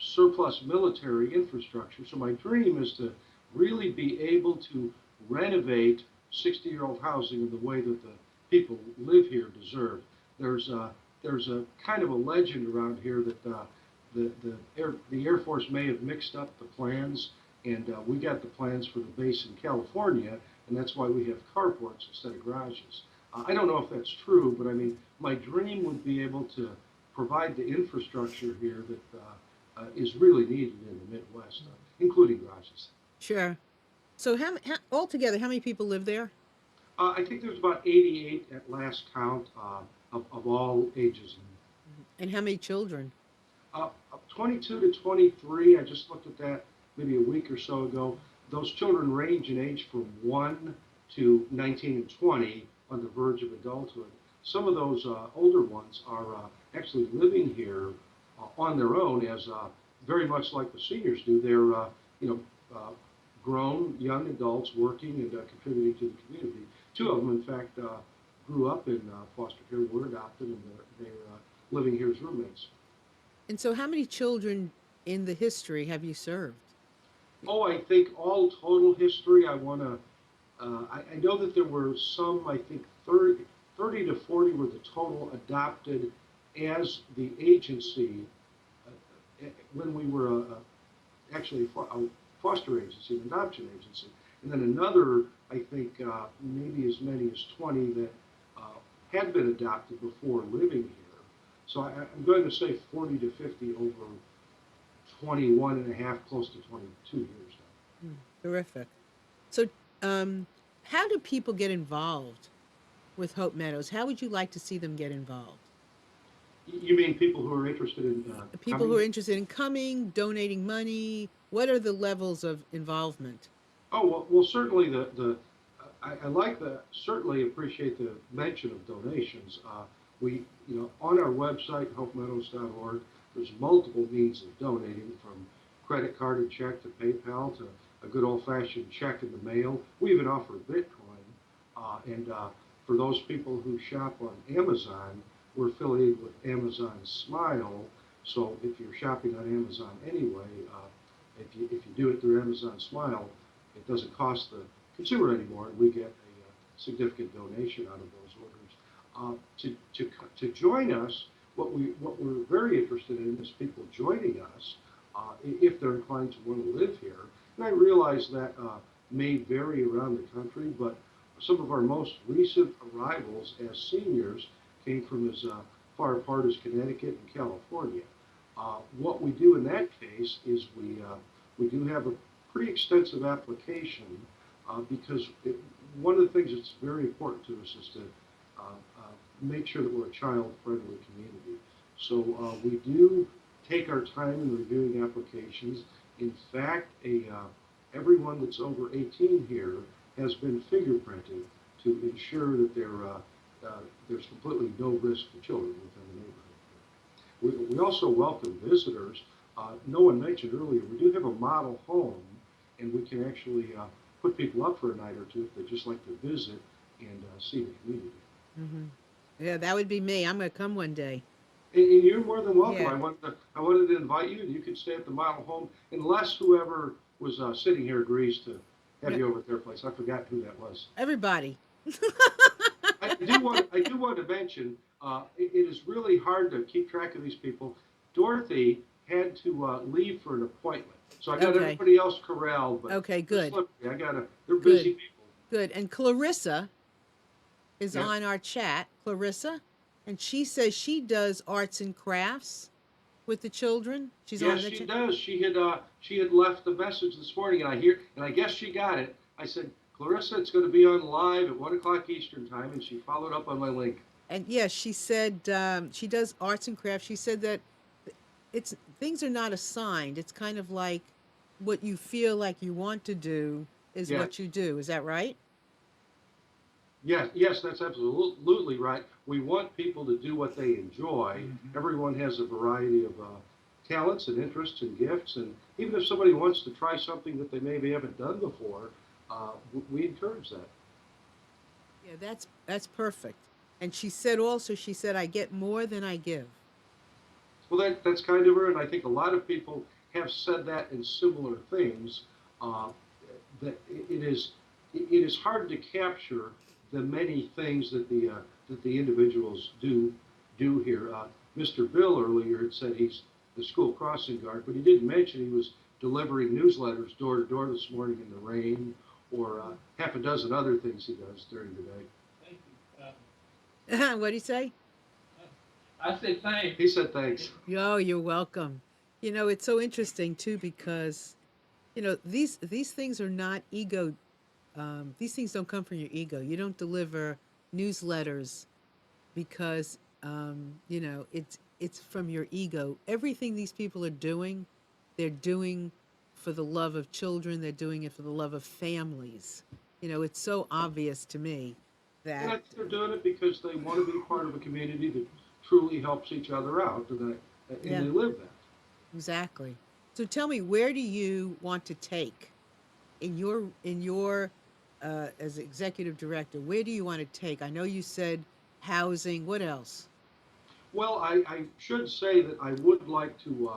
Speaker 8: surplus military infrastructure. So my dream is to really be able to renovate 60-year-old housing in the way that the people who live here deserve. There's a kind of a legend around here that the Air Force may have mixed up the plans, and we got the plans for the base in California, and that's why we have carports instead of garages. I don't know if that's true, but I mean, my dream would be able to provide the infrastructure here that is really needed in the Midwest, including garages.
Speaker 1: Sure. So altogether, how many people live there?
Speaker 8: I think there's about 88 at last count of all ages.
Speaker 1: And how many children?
Speaker 8: 22 to 23, I just looked at that maybe a week or so ago. Those children range in age from 1 to 19 and 20, on the verge of adulthood. Some of those older ones are actually living here on their own, as very much like the seniors do. They're grown young adults working and contributing to the community. Two of them, in fact, grew up in foster care, were adopted, and they're living here as roommates.
Speaker 1: And so, how many children in the history have you served?
Speaker 8: Oh, I think all total history, I want to, I know that there were some, I think 30 to 40 were the total adopted as the agency when we were actually a foster agency, an adoption agency. And then another, I think, maybe as many as 20 that had been adopted before living here. So I'm going to say 40 to 50 over 21 and a half, close to 22 years now.
Speaker 1: Terrific. So, how do people get involved with Hope Meadows? How would you like to see them get involved?
Speaker 8: You mean people who are interested in
Speaker 1: People who are interested in coming, donating money. What are the levels of involvement?
Speaker 8: Oh, well, certainly I like the, certainly appreciate the mention of donations. On our website, hopemeadows.org, there's multiple means of donating, from credit card and check to PayPal to a good old-fashioned check in the mail. We even offer Bitcoin. And for those people who shop on Amazon, we're affiliated with Amazon Smile. So if you're shopping on Amazon anyway, if you do it through Amazon Smile, it doesn't cost the consumer anymore, and we get a significant donation out of those orders. To join us, what we're very interested in is people joining us if they're inclined to want to live here. And I realize that may vary around the country, but some of our most recent arrivals as seniors came from as far apart as Connecticut and California. What we do in that case is we do have a pretty extensive application because one of the things that's very important to us is to make sure that we're a child-friendly community. So we do take our time in reviewing applications. In fact, everyone that's over 18 here has been fingerprinted to ensure that there's completely no risk to children within the neighborhood. We also welcome visitors. No one mentioned earlier, we do have a model home, and we can actually put people up for a night or two if they just like to visit and see the community.
Speaker 1: Mm-hmm. Yeah, that would be me. I'm going to come one day.
Speaker 8: And you're more than welcome.
Speaker 1: Yeah.
Speaker 8: I wanted to invite you. You could stay at the model home, unless whoever was sitting here agrees to have you over at their place. I forgot who that was.
Speaker 1: Everybody.
Speaker 8: I do want to mention, it is really hard to keep track of these people. Dorothy had to leave for an appointment, so I got
Speaker 1: Okay.
Speaker 8: everybody else corralled. But
Speaker 1: Okay, good.
Speaker 8: They're busy people.
Speaker 1: Good. And Clarissa is
Speaker 8: Yes.
Speaker 1: on our chat. Clarissa, and she says she does arts and crafts with the children. She's on
Speaker 8: Yes,
Speaker 1: the
Speaker 8: she
Speaker 1: chat.
Speaker 8: does. She had left the message this morning, and I guess she got it. I said, Clarissa, it's going to be on live at 1 o'clock Eastern time, and she followed up on my link.
Speaker 1: And yes, she said she does arts and crafts. She said that it's things are not assigned. It's kind of like what you feel like you want to do is
Speaker 8: Yeah.
Speaker 1: what you do. Is that right?
Speaker 8: Yes, that's absolutely right. We want people to do what they enjoy.
Speaker 2: Mhm.
Speaker 8: Everyone has a variety of talents and interests and gifts, and even if somebody wants to try something that they maybe haven't done before, we encourage that.
Speaker 1: Yeah, that's perfect. And she said also, she said, I get more than I give.
Speaker 8: Well, that's kind of her, and I think a lot of people have said that in similar things. That it is hard to capture the many things that the individuals do here. Mr. Bill earlier had said he's the school crossing guard, but he didn't mention he was delivering newsletters door to door this morning in the rain, or half a dozen other things he does during the day.
Speaker 5: Thank you.
Speaker 1: What'd he say?
Speaker 5: I said thanks.
Speaker 8: He said thanks.
Speaker 1: Oh, you're welcome. You know, it's so interesting too because, you know, these things are not ego. These things don't come from your ego. You don't deliver newsletters because you know it's from your ego. Everything these people are doing, they're doing for the love of children. They're doing it for the love of families. You know, it's so obvious to me
Speaker 8: And I
Speaker 1: that
Speaker 8: think they're doing it because they want to be part of a community that truly helps each other out, and
Speaker 1: Yeah.
Speaker 8: they live that.
Speaker 1: exactly. So tell me, where do you want to take in your as executive director, where do you want to take? I know you said housing. What else?
Speaker 8: Well, I should say that I would like to,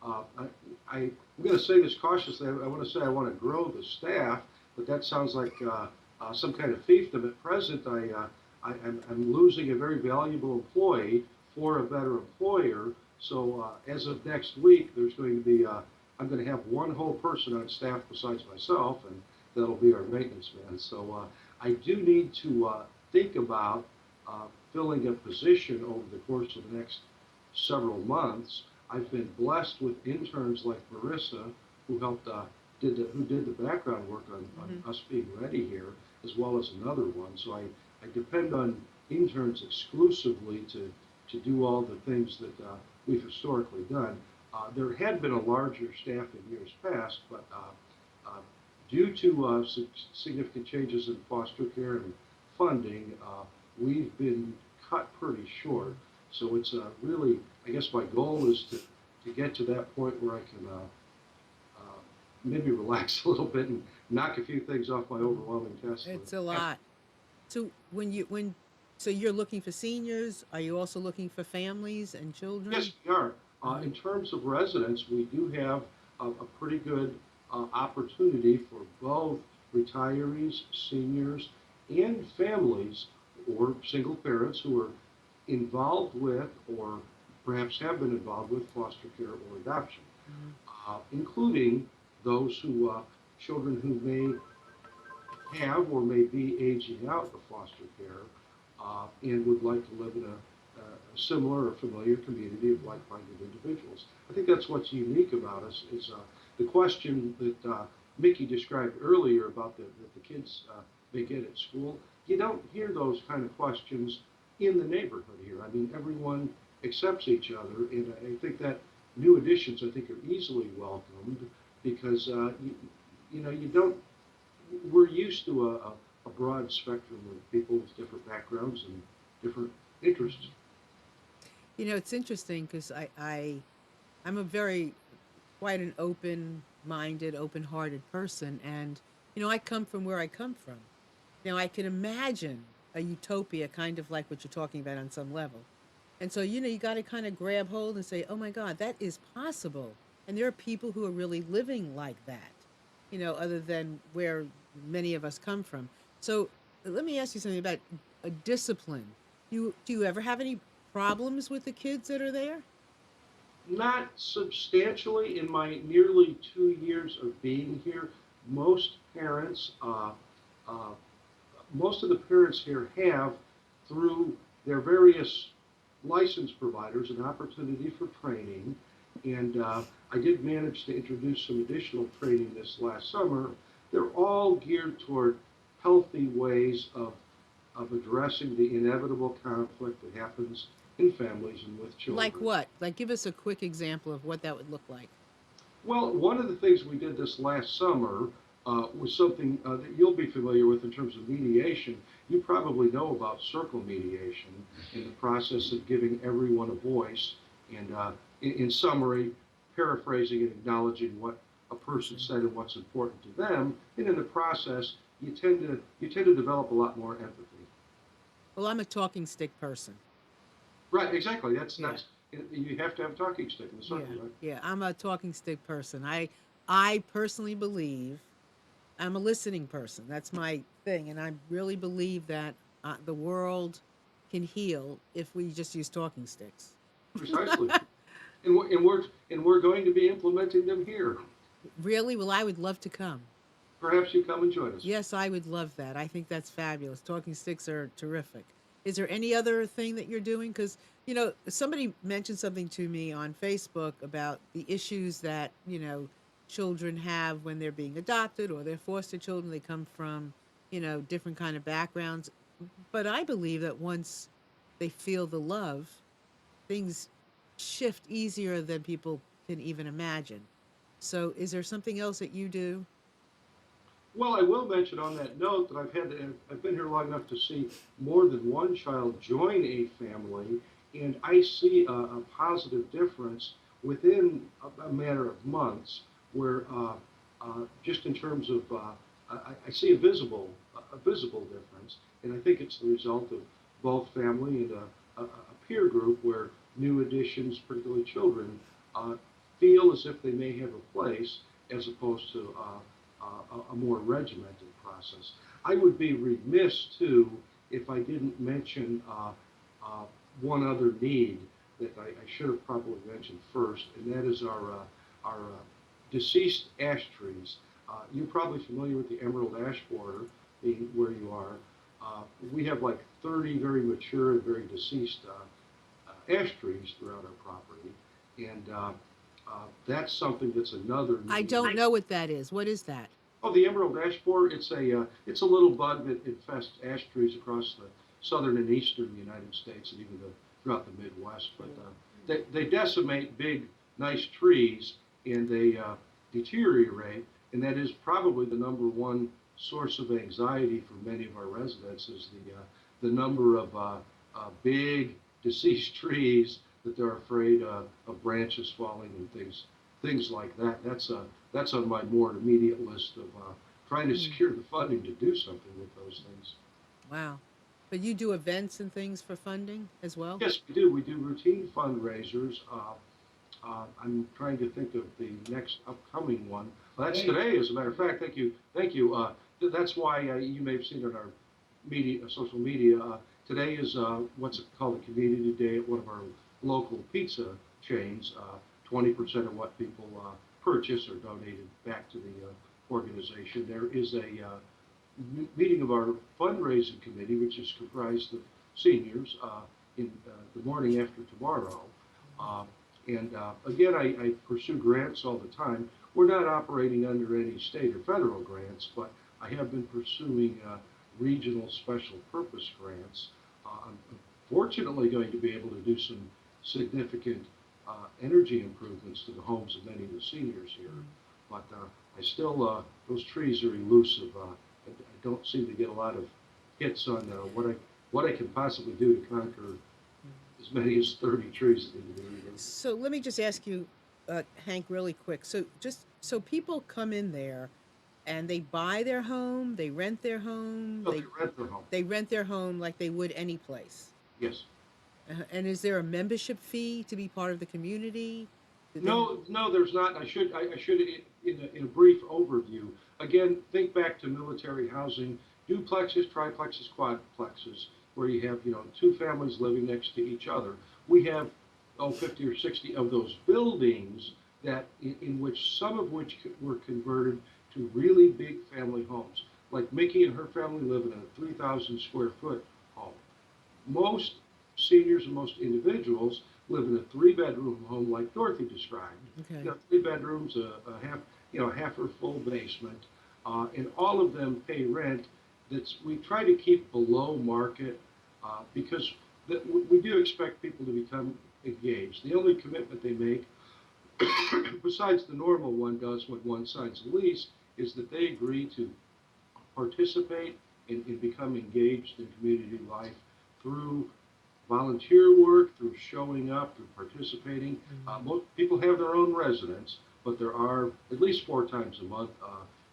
Speaker 8: I'm going to say this cautiously. I want to say I want to grow the staff, but that sounds like some kind of fiefdom. At present, I'm losing a very valuable employee for a better employer. So as of next week, there's going to be, I'm going to have one whole person on staff besides myself, and that'll be our maintenance man. So I do need to think about filling a position over the course of the next several months. I've been blessed with interns like Marissa, who helped who did the background work on us being ready here, as well as another one. So I depend on interns exclusively to do all the things that we've historically done. There had been a larger staff in years past, but due to significant changes in foster care and funding, we've been cut pretty short. So it's really, I guess my goal is to get to that point where I can maybe relax a little bit and knock a few things off my overwhelming test list.
Speaker 1: It's a lot. So so you're looking for seniors. Are you also looking for families and children?
Speaker 8: Yes, we are. In terms of residents, we do have a pretty good opportunity for both retirees, seniors, and families or single parents who are involved with or perhaps have been involved with foster care or adoption, including those children who may have or may be aging out of foster care and would like to live in a similar or familiar community of like-minded individuals. I think that's what's unique about us is the question that Mickey described earlier about that the kids may get at school. You don't hear those kind of questions in the neighborhood here. I mean, everyone accepts each other, and I think that new additions, I think, are easily welcomed because, you don't, we're used to a broad spectrum of people with different backgrounds and different interests.
Speaker 1: It's interesting because I'm a very quite an open-minded, open-hearted person, and I come from where I come from. Now I can imagine a utopia, kind of like what you're talking about on some level, and so you got to kind of grab hold and say, "Oh my God, that is possible," and there are people who are really living like that. Other than where many of us come from. So let me ask you something about a discipline. Do you ever have any problems with the kids that are there?
Speaker 8: Not substantially in my nearly 2 years of being here. Most parents, uh, most of the parents here have, through their various license providers, an opportunity for training. And I did manage to introduce some additional training this last summer. They're all geared toward healthy ways of addressing the inevitable conflict that happens in families and with
Speaker 1: Like
Speaker 8: children.
Speaker 1: what? Like, give us a quick example of what that would look like.
Speaker 8: Well, one of the things we did this last summer was something that you'll be familiar with in terms of mediation. You probably know about circle mediation in the process of giving everyone a voice and, in summary, paraphrasing and acknowledging what a person said and what's important to them. And in the process, you tend to develop a lot more empathy.
Speaker 1: Well, I'm a talking stick person.
Speaker 8: Right, exactly. That's
Speaker 1: Yeah.
Speaker 8: that's you have to have a talking stick in the
Speaker 1: Yeah.
Speaker 8: circle, right?
Speaker 1: Yeah, I'm a talking stick person. I personally believe I'm a listening person. That's my thing, and I really believe that the world can heal if we just use talking sticks.
Speaker 8: Precisely. And we're going to be implementing them here.
Speaker 1: Really? Well, I would love to come.
Speaker 8: Perhaps you come and join us.
Speaker 1: Yes, I would love that. I think that's fabulous. Talking sticks are terrific. Is there any other thing that you're doing? Because, somebody mentioned something to me on Facebook about the issues that, children have when they're being adopted or they're foster children. They come from, different kind of backgrounds. But I believe that once they feel the love, things shift easier than people can even imagine. So, is there something else that you do?
Speaker 8: Well, I will mention on that note that I've been here long enough to see more than one child join a family, and I see a positive difference within a matter of months, where just in terms of, I see a visible difference, and I think it's the result of both family and a peer group where new additions, particularly children, uh, feel as if they may have a place as opposed to a more regimented process. I would be remiss too if I didn't mention one other need that I should have probably mentioned first, and that is our deceased ash trees. You're probably familiar with the emerald ash border where you are. We have like 30 very mature and very deceased ash trees throughout our property, and that's something that's another
Speaker 1: I
Speaker 8: need.
Speaker 1: don't know what that is. What is that?
Speaker 8: Oh, the emerald ash borer, it's a little bug that infests ash trees across the southern and eastern United States and even throughout the Midwest. But they decimate big, nice trees, and they deteriorate, and that is probably the number one source of anxiety for many of our residents is the number of big deceased trees that they're afraid of branches falling and things like that. That's on my more immediate list of trying to secure the funding to do something with those things.
Speaker 1: Wow. But you do events and things for funding as well?
Speaker 8: Yes, we do. We do routine fundraisers. I'm trying to think of the next upcoming one. Well, that's today, as a matter of fact. Thank you. Thank you. That's why you may have seen on our social media. Today is what's called a community day at one of our local pizza chains. 20% of what people purchase are donated back to the organization. There is a meeting of our fundraising committee, which is comprised of seniors, in the morning after tomorrow. Again, I pursue grants all the time. We're not operating under any state or federal grants, but I have been pursuing regional special purpose grants. I'm fortunately going to be able to do some significant energy improvements to the homes of many of the seniors here. But I still, those trees are elusive. I don't seem to get a lot of hits on what I can possibly do to conquer as many as 30 trees that need to be removed.
Speaker 1: So let me just ask you, Hank, really quick. So just so people come in there and they buy their home, they rent their home,
Speaker 8: So they rent their home.
Speaker 1: they rent their home like they would any place.
Speaker 8: Yes.
Speaker 1: And is there a membership fee to be part of the community?
Speaker 8: No, there's not. I should, in a brief overview, again, think back to military housing, duplexes, triplexes, quadplexes, where you have, two families living next to each other. We have, 50 or 60 of those buildings that, in which some of which were converted to really big family homes. Like Mickey and her family live in a 3,000 square foot home. Most seniors and most individuals live in a 3-bedroom home like Dorothy described.
Speaker 1: Okay.
Speaker 8: 3 bedrooms, a half or full basement, and all of them pay rent we try to keep below market because we do expect people to become engaged. The only commitment they make, besides the normal one does when one signs a lease, is that they agree to participate and become engaged in community life through volunteer work, through showing up, through participating. Most people have their own residence, but there are at least 4 times a month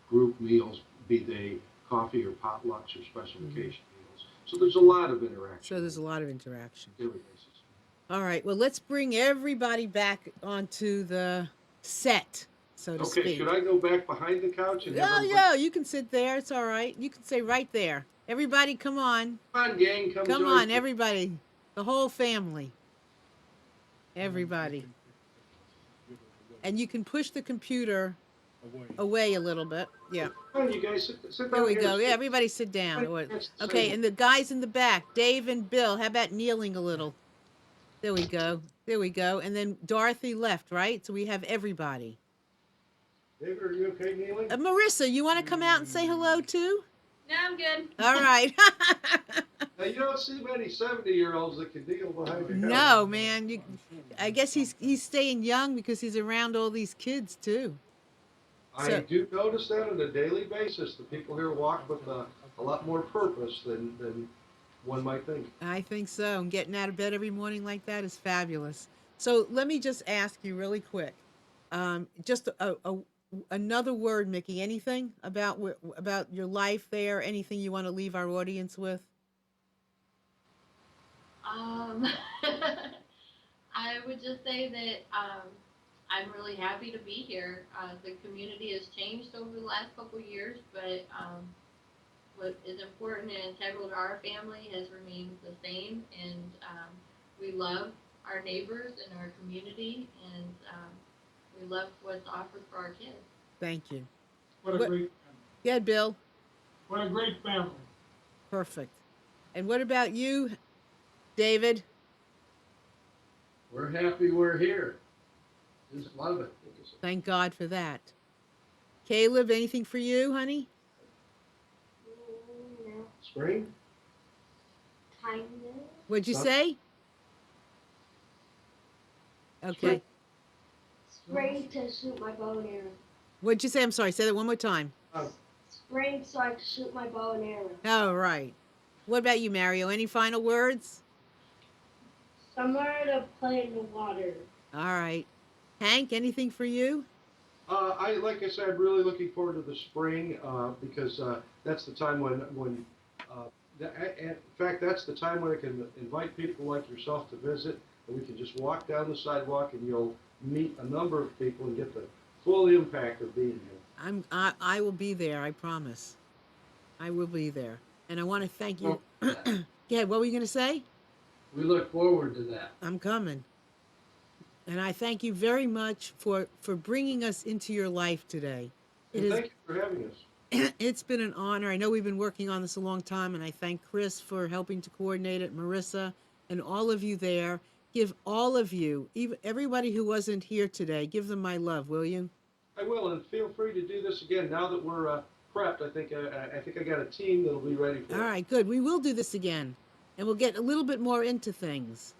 Speaker 8: group meals, be they coffee or potlucks or special occasion meals. So there's a lot of interaction.
Speaker 1: So there's a lot of interaction.
Speaker 8: Daily basis.
Speaker 1: All right. Well, let's bring everybody back onto the set, so to speak.
Speaker 8: Okay, should I go back behind the couch and have
Speaker 1: Oh,
Speaker 8: everybody-
Speaker 1: yeah, you can sit there. It's all right. You can stay right there. Everybody, come on.
Speaker 8: Come on, gang, come
Speaker 1: Come
Speaker 8: join
Speaker 1: on,
Speaker 8: me.
Speaker 1: everybody. The whole family. Everybody. And you can push the computer away a little bit. Yeah.
Speaker 8: Come on, you guys, sit down
Speaker 1: There we
Speaker 8: here.
Speaker 1: go. Yeah, everybody sit down. Okay, and the guys in the back, Dave and Bill, how about kneeling a little? There we go. There we go. And then Dorothy left, right? So we have everybody.
Speaker 8: David, are you okay kneeling?
Speaker 1: Marissa, you want to come out and say hello too?
Speaker 6: No, I'm good.
Speaker 1: All right.
Speaker 8: Now, you don't see many 70-year-olds that can kneel behind the couch.
Speaker 1: No, man. I guess he's staying young because he's around all these kids too.
Speaker 8: I do notice that on a daily basis. The people here walk with a lot more purpose than one might think.
Speaker 1: I think so. And getting out of bed every morning like that is fabulous. So let me just ask you really quick. Just another word, Mickey. Anything about about your life there? Anything you want to leave our audience with?
Speaker 6: Um, I would just say that I'm really happy to be here. The community has changed over the last couple of years, but what is important and integral to our family has remained the same, and we love our neighbors and our community, and we love what's offered for our kids.
Speaker 1: Thank you.
Speaker 5: What a
Speaker 1: What-
Speaker 5: great,
Speaker 1: Yeah, Bill.
Speaker 5: what a great family.
Speaker 1: Perfect. And what about you, David?
Speaker 4: We're happy we're here. Just love it.
Speaker 1: Thank God for that. Caleb, anything for you, honey?
Speaker 7: No,
Speaker 4: Spring?
Speaker 7: kind
Speaker 1: What'd you
Speaker 4: Stop.
Speaker 1: say? Okay.
Speaker 7: Spring to shoot my bow and arrow.
Speaker 1: What'd you say? I'm sorry. Say that one more time.
Speaker 7: Spring so I can shoot my bow and arrow.
Speaker 1: All right. What about you, Mario? Any final words?
Speaker 7: Somewhere to play in the water.
Speaker 1: All right. Hank, anything for you?
Speaker 8: Like I said, really looking forward to the spring because that's the time when in fact, that's the time when I can invite people like yourself to visit, and we can just walk down the sidewalk and you'll meet a number of people and get the full impact of being here.
Speaker 1: I will be there. I promise. I will be there. And I want to thank you. Yeah. What were you going to say?
Speaker 4: We look forward to that.
Speaker 1: I'm coming. And I thank you very much for bringing us into your life today. It is.
Speaker 8: Thank you for having us.
Speaker 1: It's been an honor. I know we've been working on this a long time, and I thank Chris for helping to coordinate it, Marissa, and all of you there. Give all of you, even everybody who wasn't here today, give them my love, will you?
Speaker 8: I will, and feel free to do this again now that we're prepped. I think I got a team that'll be ready for
Speaker 1: All
Speaker 8: it.
Speaker 1: right, good. We will do this again, and we'll get a little bit more into things.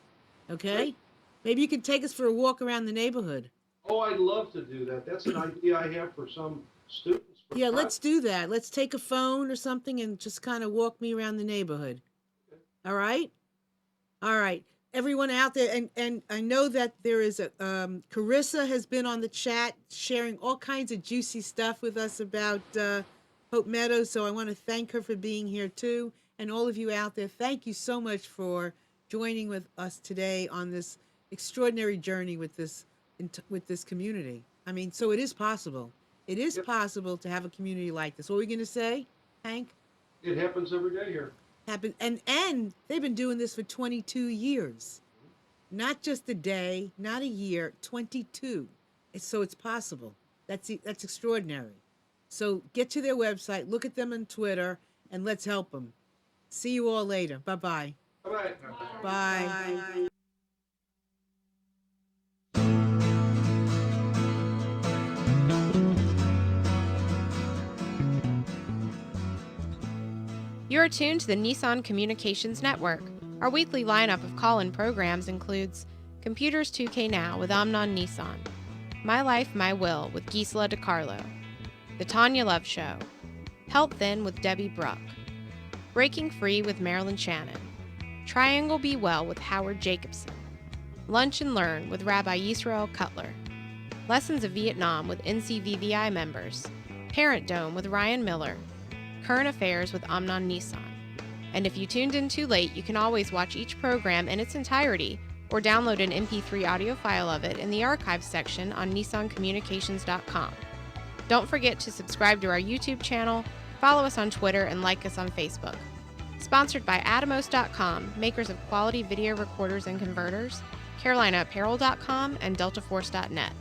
Speaker 1: Okay?
Speaker 8: Great.
Speaker 1: Maybe you can take us for a walk around the neighborhood.
Speaker 8: Oh, I'd love to do that. That's an idea I have for some students. for
Speaker 1: Yeah, let's do that. Let's take a phone or something and just kind of walk me around the neighborhood. All right? All right. Everyone out there, and I know that there is a, Carissa has been on the chat sharing all kinds of juicy stuff with us about Hope Meadows, so I want to thank her for being here too. And all of you out there, thank you so much for joining with us today on this extraordinary journey with this community. I mean, so it is possible. It is
Speaker 8: Yep.
Speaker 1: possible to have a community like this. What were we going to say, Hank?
Speaker 8: It happens every day here.
Speaker 1: Happen and they've been doing this for 22 years. Not just a day, not a year, 22. So it's possible. That's extraordinary. So get to their website, look at them on Twitter, and let's help them. See you all later. Bye-bye.
Speaker 8: Bye-bye.
Speaker 1: Bye.
Speaker 9: You are tuned to the Nissan Communications Network. Our weekly lineup of call-in programs includes Computers 2K Now with Amnon Nissan, My Life, My Will with Gisela DiCarlo, The Tanya Love Show, Health Then with Debbie Bruck, Breaking Free with Marilyn Shannon, Triangle Be Well with Howard Jacobson, Lunch and Learn with Rabbi Yisrael Cutler, Lessons of Vietnam with NCVVI members, Parent Dome with Ryan Miller, Current Affairs with Amnon Nissan. And if you tuned in too late, you can always watch each program in its entirety or download an MP3 audio file of it in the archives section on nissancommunications.com. Don't forget to subscribe to our YouTube channel, follow us on Twitter, and like us on Facebook. Sponsored by Atomos.com, makers of quality video recorders and converters, CarolinaApparel.com, and DeltaForce.net.